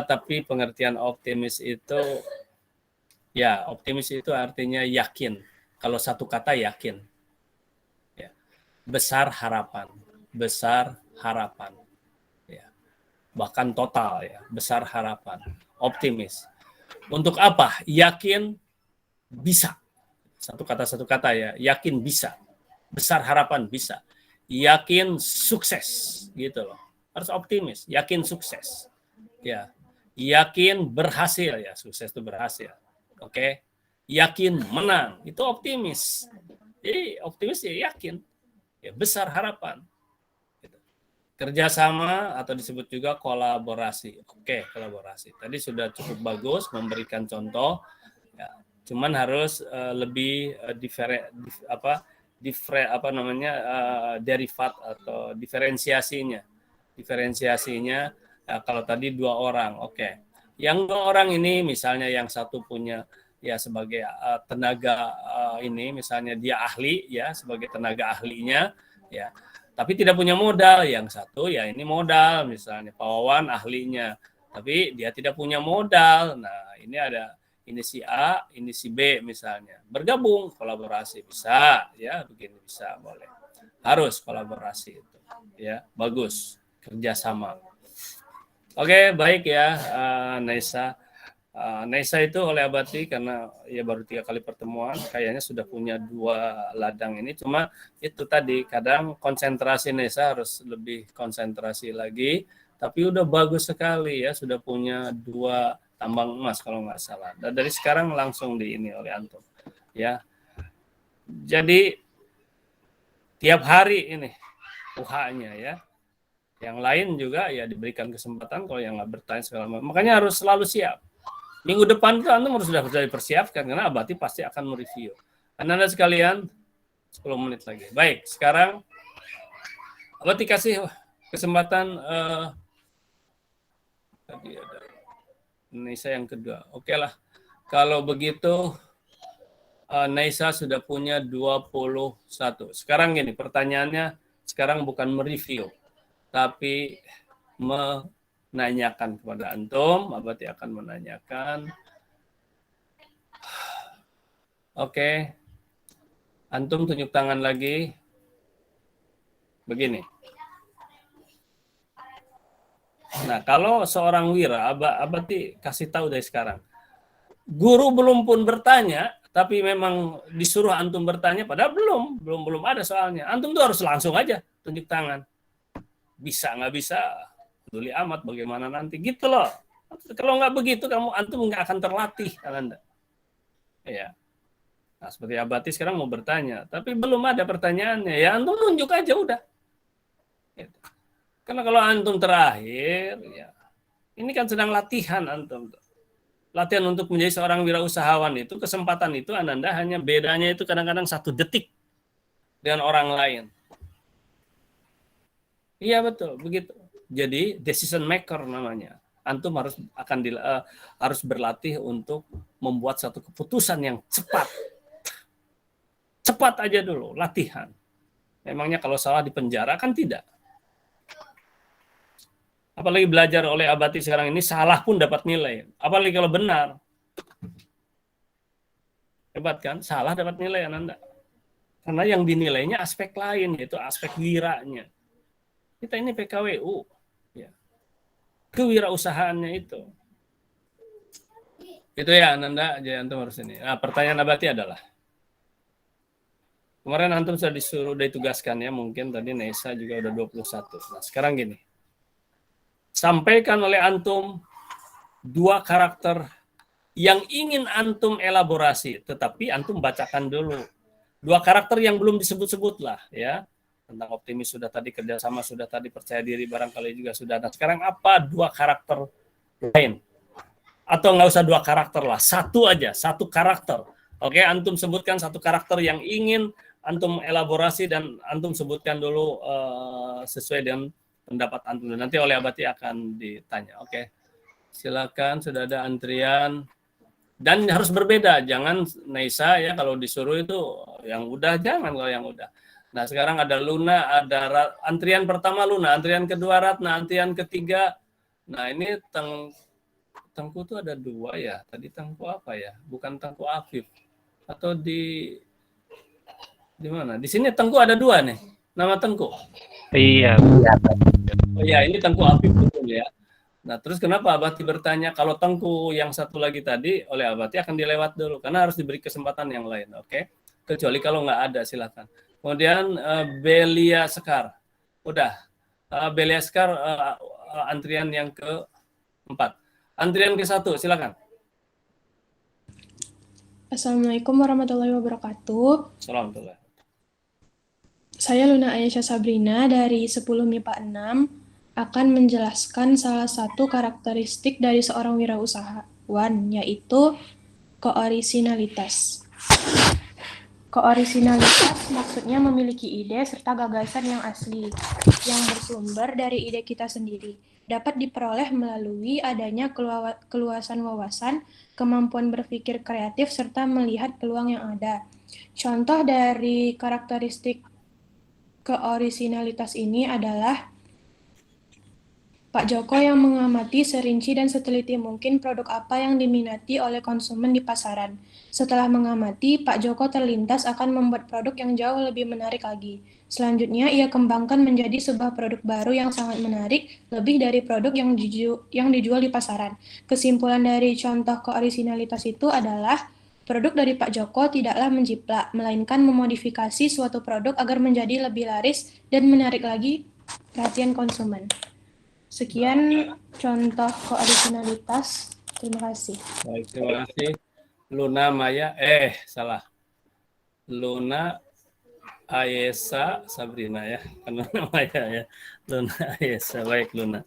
S1: Tapi pengertian optimis itu, ya optimis itu artinya yakin. Kalau satu kata yakin, ya. Besar harapan, ya. Bahkan total ya, besar harapan, optimis. Untuk apa? Yakin bisa. Satu kata ya, yakin bisa. Besar harapan bisa. Yakin sukses gitu loh. Harus optimis, yakin sukses. Ya. Yakin berhasil ya, sukses itu berhasil. Oke. Yakin menang, itu optimis. Jadi optimis ya yakin. Ya, besar harapan. Kerjasama atau disebut juga kolaborasi. Oke, kolaborasi. Tadi sudah cukup bagus memberikan contoh. Ya, cuman harus lebih derivat atau diferensiasinya. Kalau tadi 2 orang, oke. Yang 2 orang ini misalnya yang satu punya ya sebagai tenaga ini misalnya dia ahli ya sebagai tenaga ahlinya ya. Tapi tidak punya modal, yang satu ya ini modal, misalnya Pak Wawan ahlinya, tapi dia tidak punya modal. Nah ini ada, ini si A, ini si B misalnya. Bergabung, kolaborasi, bisa, ya begini bisa, boleh. Harus kolaborasi itu, ya bagus, kerjasama. Oke, baik ya Nesa. Nesa itu oleh Abati karena ya baru 3 kali pertemuan, kayaknya sudah punya 2 ladang ini. Cuma itu tadi kadang konsentrasi Nesa harus lebih konsentrasi lagi. Tapi udah bagus sekali ya, sudah punya 2 tambang emas kalau nggak salah. Dan dari sekarang langsung di ini oleh antum. Ya. Jadi tiap hari ini UH-nya ya. Yang lain juga ya diberikan kesempatan kalau yang nggak bertanya segala macam. Makanya harus selalu siap. Minggu depan itu antum harus sudah dipersiapkan karena Abati pasti akan mereview. Anda sekalian 10 menit lagi. Baik, sekarang Abati kasih kesempatan tadi ada Naisa yang kedua. Oke lah. Kalau begitu Naisa sudah punya 21. Sekarang gini, pertanyaannya sekarang bukan mereview, tapi menanyakan kepada antum. Abati akan menanyakan. Oke. Antum tunjuk tangan lagi. Begini. Nah, kalau seorang wira, Abati kasih tahu dari sekarang. Guru belum pun bertanya, tapi memang disuruh antum bertanya, padahal belum ada soalnya. Antum tuh harus langsung aja tunjuk tangan. Bisa nggak bisa, peduli amat bagaimana nanti, gitu loh. Kalau nggak begitu, antum nggak akan terlatih, Anda. Ya. Nah, seperti Abati sekarang mau bertanya, tapi belum ada pertanyaannya. Ya, antum nunjuk aja udah. Gitu. Karena kalau antum terakhir, ya ini kan sedang latihan antum. Latihan untuk menjadi seorang wirausahawan itu, kesempatan itu Anda hanya bedanya itu kadang-kadang 1 detik dengan orang lain. Iya betul, begitu. Jadi decision maker namanya. Antum harus berlatih untuk membuat satu keputusan yang cepat. Cepat aja dulu, latihan. Memangnya kalau salah di penjara kan tidak. Apalagi belajar oleh Abati sekarang ini, salah pun dapat nilai. Apalagi kalau benar. Hebat kan? Salah dapat nilai Anda. Karena yang dinilainya aspek lain, yaitu aspek wiranya. Kita ini PKWU. Ya. Kewirausahaannya itu. Itu ya Anda, jadi antum harus ini. Nah, pertanyaan Abati adalah, kemarin antum sudah ditugaskan ya, mungkin tadi Nesa juga udah 21. Nah, sekarang gini. Sampaikan oleh antum 2 karakter yang ingin antum elaborasi, tetapi antum bacakan dulu 2 karakter yang belum disebut-sebut lah ya. Tentang optimis sudah tadi, kerjasama sudah tadi, percaya diri barangkali juga sudah. Nah, sekarang apa 2 karakter lain? Atau nggak usah 2 karakter lah, 1 aja, 1 karakter. Oke, antum sebutkan 1 karakter yang ingin antum elaborasi dan antum sebutkan dulu sesuai dengan pendapat antum. Nanti oleh Abati akan ditanya. Oke. Silakan, sudah ada antrian. Dan harus berbeda, jangan Naisa ya kalau disuruh itu yang udah, jangan kalau yang udah. Nah, sekarang ada Luna, ada antrian pertama Luna, antrian kedua Ratna, antrian ketiga. Nah, ini Tengku tuh ada 2 ya. Tadi Tengku apa ya? Bukan Tengku Afif. Atau di mana? Di sini Tengku ada 2 nih. Nama Tengku.
S5: Iya.
S1: Oh ya, ini Tengku Afif betul ya. Nah, terus kenapa Abati bertanya kalau Tengku yang satu lagi tadi oleh Abati akan dilewat dulu karena harus diberi kesempatan yang lain, oke? Kecuali kalau nggak ada, silakan. Kemudian Belia Sekar, udah. Belia Sekar antrian yang ke-4. Antrian ke-1, silakan.
S7: Assalamualaikum warahmatullahi wabarakatuh.
S1: Assalamualaikum.
S7: Saya Luna Aisyah Sabrina dari 10 MIPA 6 akan menjelaskan salah satu karakteristik dari seorang wirausahawan, yaitu koorisinalitas. Koorisinalitas maksudnya memiliki ide serta gagasan yang asli, yang bersumber dari ide kita sendiri. Dapat diperoleh melalui adanya keluasan wawasan, kemampuan berpikir kreatif, serta melihat peluang yang ada. Contoh dari karakteristik keorisinalitas ini adalah Pak Joko yang mengamati serinci dan seteliti mungkin produk apa yang diminati oleh konsumen di pasaran. Setelah mengamati, Pak Joko terlintas akan membuat produk yang jauh lebih menarik lagi. Selanjutnya, ia kembangkan menjadi sebuah produk baru yang sangat menarik, lebih dari produk yang dijual di pasaran. Kesimpulan dari contoh keorisinalitas itu adalah produk dari Pak Joko tidaklah menjiplak, melainkan memodifikasi suatu produk agar menjadi lebih laris dan menarik lagi perhatian konsumen. Sekian contoh koorisinalitas. Terima kasih.
S1: Baik, terima kasih. Luna Maya, salah. Luna Ayesa Sabrina ya. Kan Luna Maya ya. Luna Ayesa, baik Luna.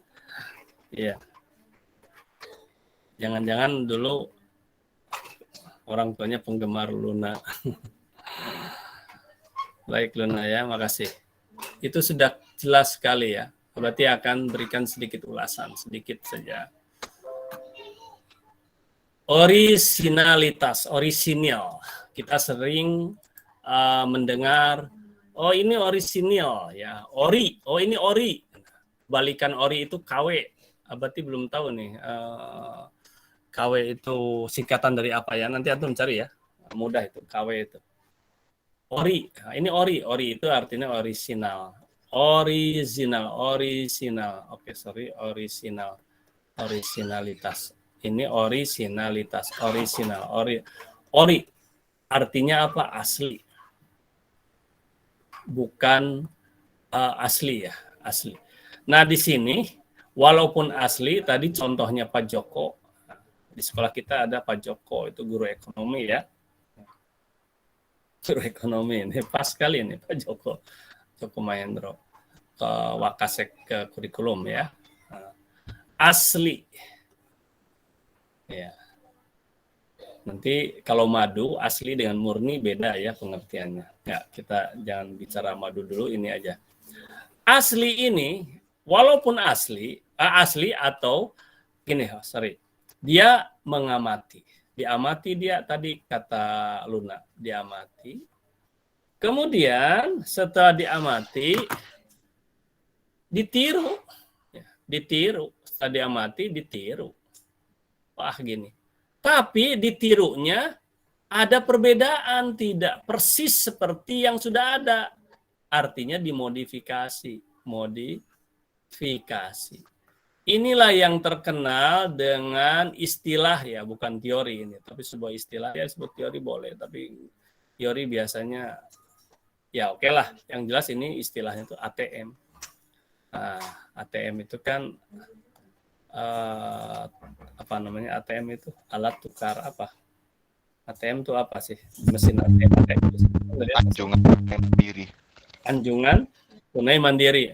S1: Iya. Jangan-jangan dulu orang tuanya penggemar Luna. Baik Luna ya, makasih. Itu sudah jelas sekali ya. Berarti akan berikan sedikit ulasan, sedikit saja. Orisinalitas, orisinil. Kita sering mendengar, oh ini orisinil ya, ori, oh ini ori. Balikan ori itu KW. Berarti belum tahu nih, KW itu singkatan dari apa ya? Nanti antum cari ya, mudah itu KW itu. Ori, nah, ini ori itu artinya orisinal. Orisinal. Oke, sorry, orisinalitas. Ini orisinalitas, orisinal, ori artinya apa? Asli, bukan asli ya, asli. Nah di sini walaupun asli, tadi contohnya Pak Joko, di sekolah kita ada Pak Joko, itu guru ekonomi ya, guru ekonomi ini pas sekali ini Pak Joko Mahendro ke Wakasek ke kurikulum ya, asli. Ya. Nanti kalau madu asli dengan murni beda ya pengertiannya. Ya, kita jangan bicara madu dulu, ini aja. Asli ini walaupun asli atau gini, dia mengamati. Diamati dia tadi kata Luna, diamati. Kemudian setelah diamati ditiru. Ya, ditiru. Setelah diamati ditiru. Wah gini. Tapi ditirunya ada perbedaan, tidak persis seperti yang sudah ada. Artinya dimodifikasi. Modifikasi. Inilah yang terkenal dengan istilah ya, bukan teori ini, tapi sebuah istilah. Ya sebut teori boleh, tapi teori biasanya ya oke lah. Yang jelas ini istilahnya itu ATM. Nah, ATM itu kan apa namanya, ATM itu alat tukar apa? ATM itu apa sih? Mesin ATM itu
S6: Anjungan mandiri.
S1: Anjungan tunai mandiri.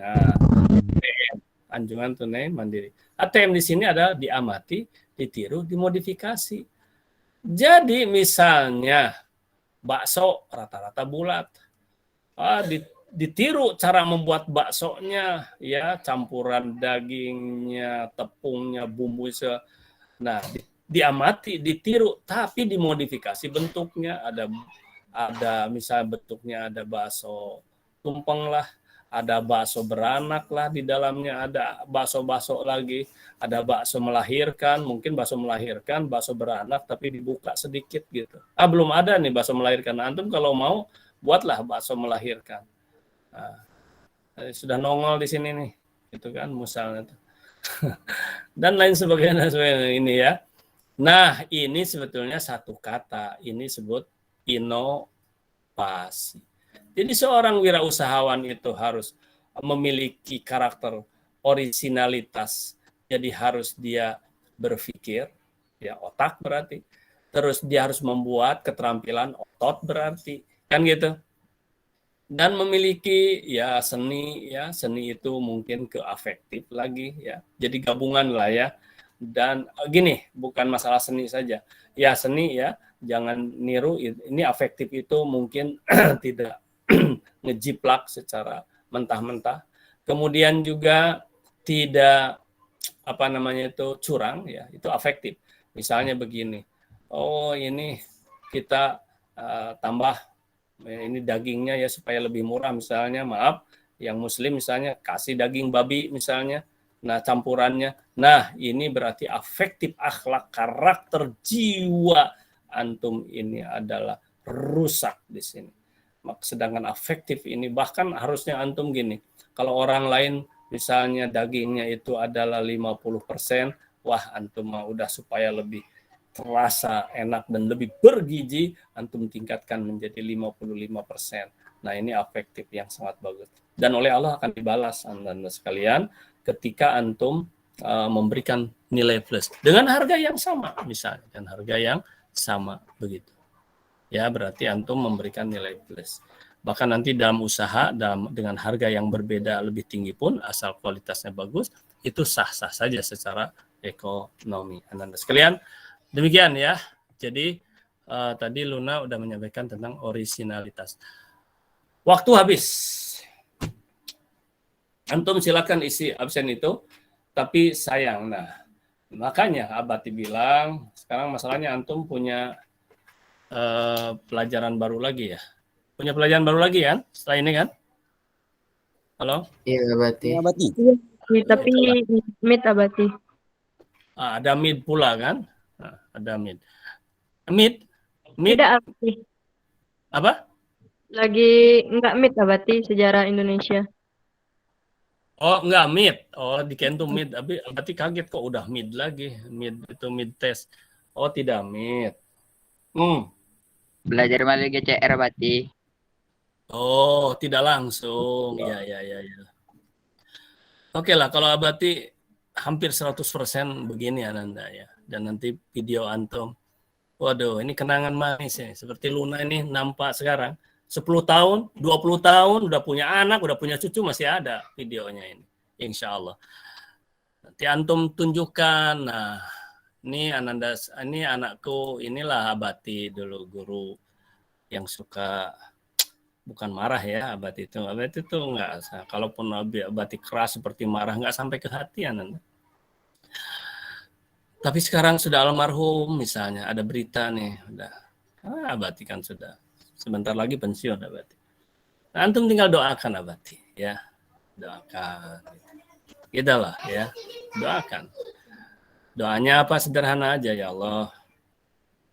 S1: Anjungan tunai mandiri. ATM di sini adalah diamati, ditiru, dimodifikasi. Jadi misalnya bakso rata-rata bulat. Ditiru cara membuat baksonya ya, campuran dagingnya, tepungnya, bumbu. Nah, diamati, ditiru, tapi dimodifikasi bentuknya. Ada misalnya bentuknya ada bakso tumpeng lah, ada bakso beranak lah, di dalamnya ada bakso lagi, ada bakso melahirkan, mungkin bakso melahirkan, bakso beranak tapi dibuka sedikit gitu. Belum ada nih bakso melahirkan. Antum kalau mau buatlah bakso melahirkan. Nah, sudah nongol di sini nih, gitu kan, misalnya dan lain sebagainya ini ya. Nah, ini sebetulnya satu kata, ini disebut inovasi. Jadi seorang wirausahawan itu harus memiliki karakter orisinalitas. Jadi harus dia berpikir, ya otak berarti. Terus dia harus membuat keterampilan otot berarti, kan gitu. Dan memiliki ya seni itu mungkin ke afektif lagi ya. Jadi gabungan lah ya. Dan gini, bukan masalah seni saja. Ya seni ya, jangan niru, ini afektif itu mungkin tidak ngejiplak secara mentah-mentah. Kemudian juga tidak apa namanya itu curang ya, itu afektif. Misalnya begini. Oh, ini kita tambah ini dagingnya ya supaya lebih murah misalnya, maaf, yang muslim misalnya kasih daging babi misalnya, nah campurannya, nah ini berarti afektif, akhlak, karakter, jiwa antum ini adalah rusak di sini. Sedangkan afektif ini bahkan harusnya antum gini, kalau orang lain misalnya dagingnya itu adalah 50%, wah antum mah udah supaya lebih terasa enak dan lebih bergizi, antum tingkatkan menjadi 55%. Nah, ini afektif yang sangat bagus. Dan oleh Allah akan dibalas Anda sekalian ketika antum memberikan nilai plus dengan harga yang sama, misalnya, dan harga yang sama begitu. Ya, berarti antum memberikan nilai plus. Bahkan nanti dalam usaha dengan harga yang berbeda lebih tinggi pun asal kualitasnya bagus, itu sah-sah saja secara ekonomi. Anda sekalian, demikian ya. Jadi tadi Luna udah menyampaikan tentang originalitas. Waktu habis. Antum silakan isi absen itu, tapi sayang. Nah, makanya Abati bilang, sekarang masalahnya antum punya pelajaran baru lagi ya. Punya pelajaran baru lagi kan? Setelah ini kan? Halo?
S8: Iya, Abati.
S9: Tapi mid Abati.
S1: Ada mid pula kan? Nah, ada mid. Mid?
S9: Tidak Abati.
S1: Apa?
S9: Lagi enggak mid Abati sejarah Indonesia.
S1: Oh, enggak mid. Oh, di Kentu mid. Berarti kaget kok udah mid lagi. Mid itu mid test. Oh, tidak mid.
S8: Belajar melalui GCR, Abati.
S1: Oh, tidak langsung. Ya. Oke lah, kalau Abati hampir 100% begini Ananda ya. Dan nanti video antum. Waduh, ini kenangan manis ya. Seperti Luna ini nampak sekarang. 10 tahun, 20 tahun, udah punya anak, udah punya cucu, masih ada videonya ini. Insya Allah. Nanti antum tunjukkan. Nah, ini Ananda, ini anakku, inilah Abati dulu guru yang suka, bukan marah ya Abati itu. Abati itu enggak, kalaupun Abati keras seperti marah, enggak sampai ke hati Ananda. Tapi sekarang sudah almarhum misalnya, ada berita nih, udah. Abati kan sudah sebentar lagi pensiun Abati. Nah, antum tinggal doakan Abati ya. Doakan. Gitu lah ya. Doakan. Doanya apa? Sederhana aja, ya Allah.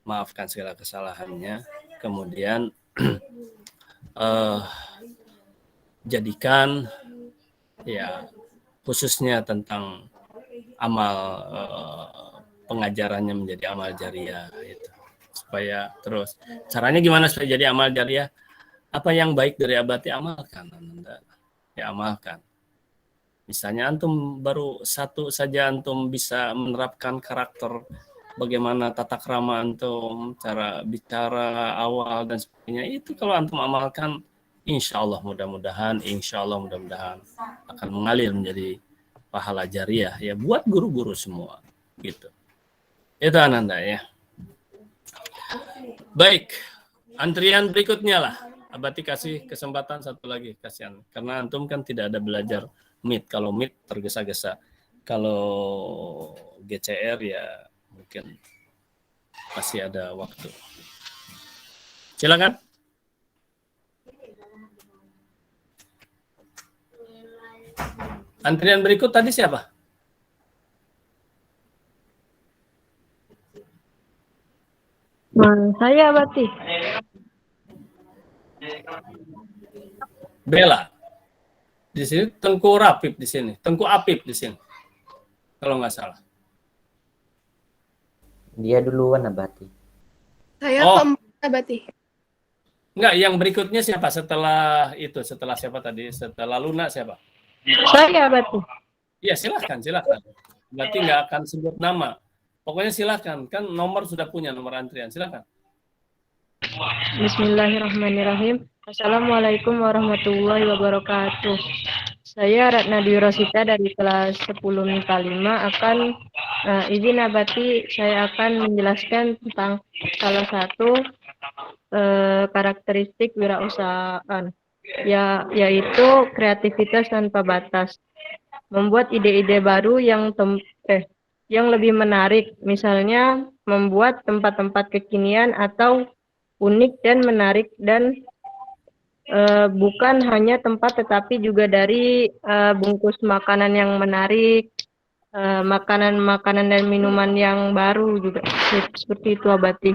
S1: Maafkan segala kesalahannya. Kemudian jadikan ya khususnya tentang amal pengajarannya menjadi amal jariah itu. Supaya terus. Caranya gimana supaya jadi amal jariah? Apa yang baik dari Abati amalkan, Anda. Ya amalkan. Misalnya antum baru satu saja antum bisa menerapkan karakter bagaimana tata krama antum, cara bicara awal dan sebagainya. Itu kalau antum amalkan, insya Allah mudah-mudahan akan mengalir menjadi pahala jariah ya buat guru-guru semua gitu. Itu Ananda ya. Baik, antrian berikutnya lah. Abati kasih kesempatan satu lagi, kasihan. Karena antum kan tidak ada belajar MIT. Kalau MIT tergesa-gesa. Kalau GCR ya mungkin masih ada waktu. Silakan. Antrian berikut tadi siapa?
S9: Saya Abati.
S1: Bella. Di sini Tengku Rapip di sini. Tengku Apip di sini. Kalau nggak salah.
S10: Dia duluan Abati.
S4: Saya keempat Abati.
S1: Enggak, yang berikutnya siapa setelah itu? Setelah siapa tadi? Setelah Luna siapa?
S9: Saya Abati.
S1: Iya, silakan. Berarti nggak akan sebut nama. Pokoknya silakan. Kan nomor sudah punya nomor antrian. Silakan.
S9: Bismillahirrahmanirrahim. Assalamualaikum warahmatullahi wabarakatuh. Saya Ratna Dwi Rosita dari kelas 10 MIPA 5 akan izin Abati, saya akan menjelaskan tentang salah satu karakteristik wirausahaan, yaitu kreativitas tanpa batas. Membuat ide-ide baru yang lebih menarik, misalnya membuat tempat-tempat kekinian atau unik dan menarik, dan bukan hanya tempat tetapi juga dari bungkus makanan yang menarik, makanan-makanan dan minuman yang baru juga. Seperti itu Abati.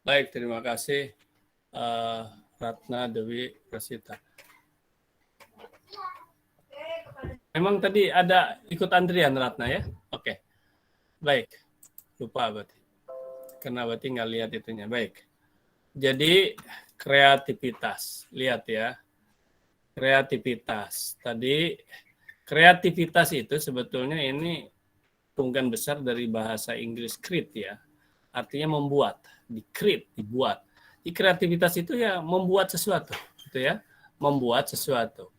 S1: Baik, terima kasih Ratna Dewi Rosita. Memang tadi ada ikut antrian Ratna ya? Oke. Baik. Lupa Abati. Karena Abati nggak lihat itunya. Baik. Jadi kreativitas. Lihat ya. Kreativitas. Tadi kreativitas itu sebetulnya ini tunggan besar dari bahasa Inggris create ya. Artinya membuat, di-create, dibuat. Di kreativitas itu ya membuat sesuatu, gitu ya. Membuat sesuatu.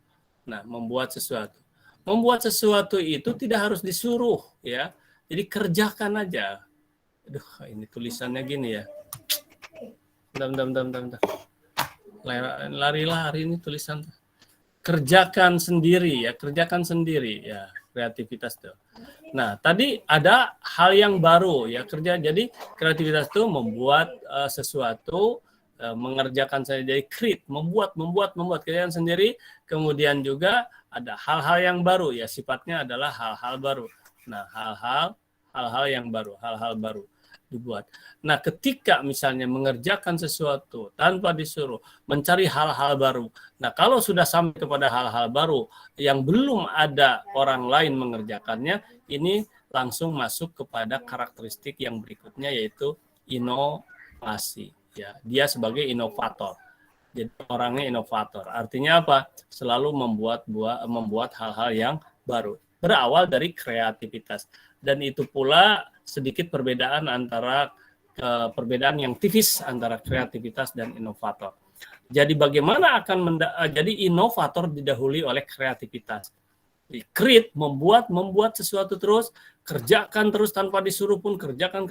S1: Nah, membuat sesuatu. Membuat sesuatu itu tidak harus disuruh ya. Jadi kerjakan aja. Aduh, ini tulisannya gini ya. Bentar. Lari-lari ini tulisan. Kerjakan sendiri ya, kerjakan sendiri ya, kreativitas tuh. Nah, tadi ada hal yang baru ya, kerja. Jadi kreativitas itu membuat sesuatu, mengerjakan saya jadi create, membuat kerjaan sendiri. Kemudian juga ada hal-hal yang baru ya, sifatnya adalah hal-hal baru. Nah, hal-hal yang baru dibuat. Nah, ketika misalnya mengerjakan sesuatu tanpa disuruh, mencari hal-hal baru. Nah, kalau sudah sampai kepada hal-hal baru yang belum ada orang lain mengerjakannya, ini langsung masuk kepada karakteristik yang berikutnya, yaitu inovasi. Ya, dia sebagai inovator. Jadi orangnya inovator. Artinya apa? Selalu membuat hal-hal yang baru. Berawal dari kreativitas. Dan itu pula sedikit perbedaan antara perbedaan yang tipis antara kreativitas dan inovator. Jadi bagaimana jadi inovator didahului oleh kreativitas. Create, membuat sesuatu terus, kerjakan terus tanpa disuruh pun, kerjakan,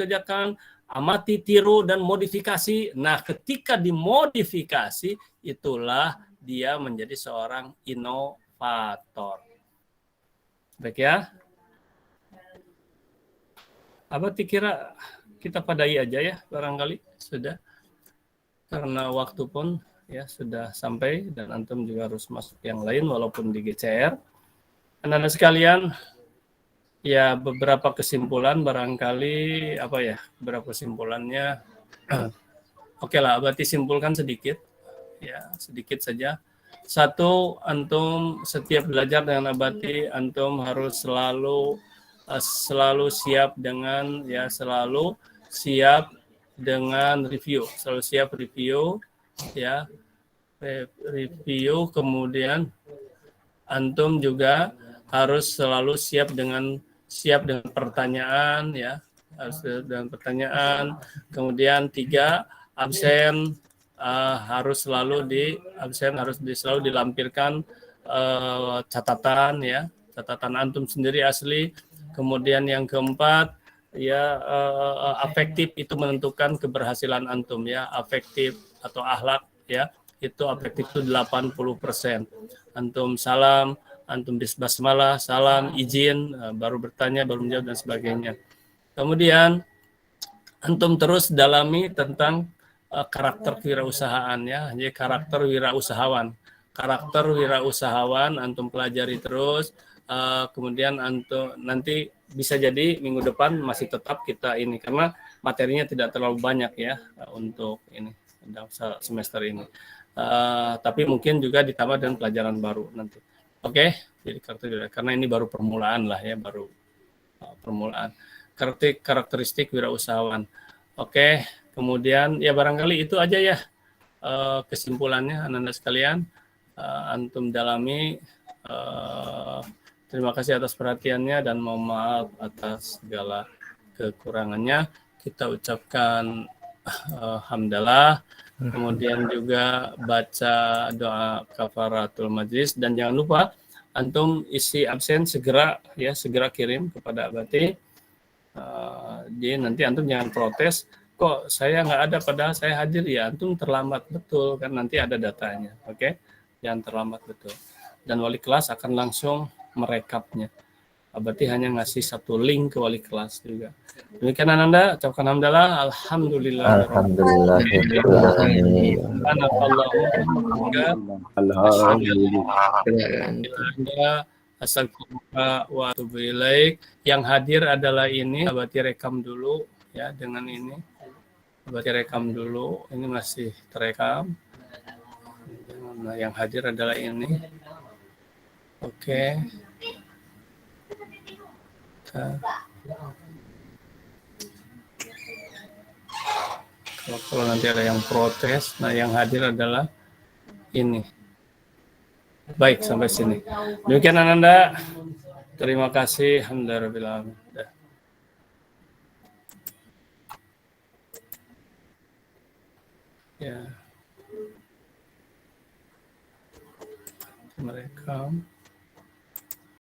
S1: amati, tiru, dan modifikasi. Nah, ketika dimodifikasi, itulah dia menjadi seorang inovator. Baik ya. Apa dikira kita padai aja ya, barangkali sudah. Karena waktu pun ya sudah sampai dan antum juga harus masuk yang lain walaupun di GCR. Anak-anak sekalian, ya beberapa kesimpulan barangkali beberapa kesimpulannya. Oke lah, berarti simpulkan sedikit. Ya, sedikit saja. Satu, antum setiap belajar dengan Abati, antum harus selalu siap dengan review, selalu siap review ya, kemudian antum juga harus selalu siap dengan pertanyaan ya, harus dengan pertanyaan. Kemudian 3, absen harus selalu dilampirkan catatan ya, catatan antum sendiri asli. Kemudian yang keempat ya, afektif itu menentukan keberhasilan antum ya, afektif atau akhlak ya, itu afektif itu 80%. Antum salam, antum bismillah, salam, izin, baru bertanya, baru menjawab dan sebagainya. Kemudian antum terus dalami tentang karakter kewirausahaan ya, jadi karakter wirausahawan antum pelajari terus. Kemudian antum nanti bisa jadi minggu depan masih tetap kita ini, karena materinya tidak terlalu banyak ya untuk ini semester ini. Tapi mungkin juga ditambah dengan pelajaran baru nanti. Oke, jadi karena ini baru permulaan lah ya, baru permulaan. Karakteristik wirausahawan. Oke, kemudian ya barangkali itu aja ya kesimpulannya anak-anak sekalian. Antum dalami. Terima kasih atas perhatiannya dan mohon maaf atas segala kekurangannya. Kita ucapkan hamdalah. Kemudian juga baca doa kafaratul majlis, dan jangan lupa antum isi absen segera kirim kepada Abati. Jadi nanti antum jangan protes, kok saya nggak ada padahal saya hadir. Ya antum terlambat betul kan, nanti ada datanya. Oke, jangan terlambat betul. Dan wali kelas akan langsung merekapnya. Abati hanya ngasih satu link ke wali kelas juga. Demikian Anda, ucapkan hamdalah, alhamdulillah.
S10: Alhamdulillah.
S1: Astagfirullah wa atubu ilaik. Yang hadir adalah ini, Abati rekam dulu ya dengan ini. Abati rekam dulu, ini masih terekam. Nah, yang hadir adalah ini. Oke. Kalau nanti ada yang protes, nah yang hadir adalah ini. Baik, sampai sini. Demikian Ananda. Terima kasih. Alhamdulillah. Ya. Mereka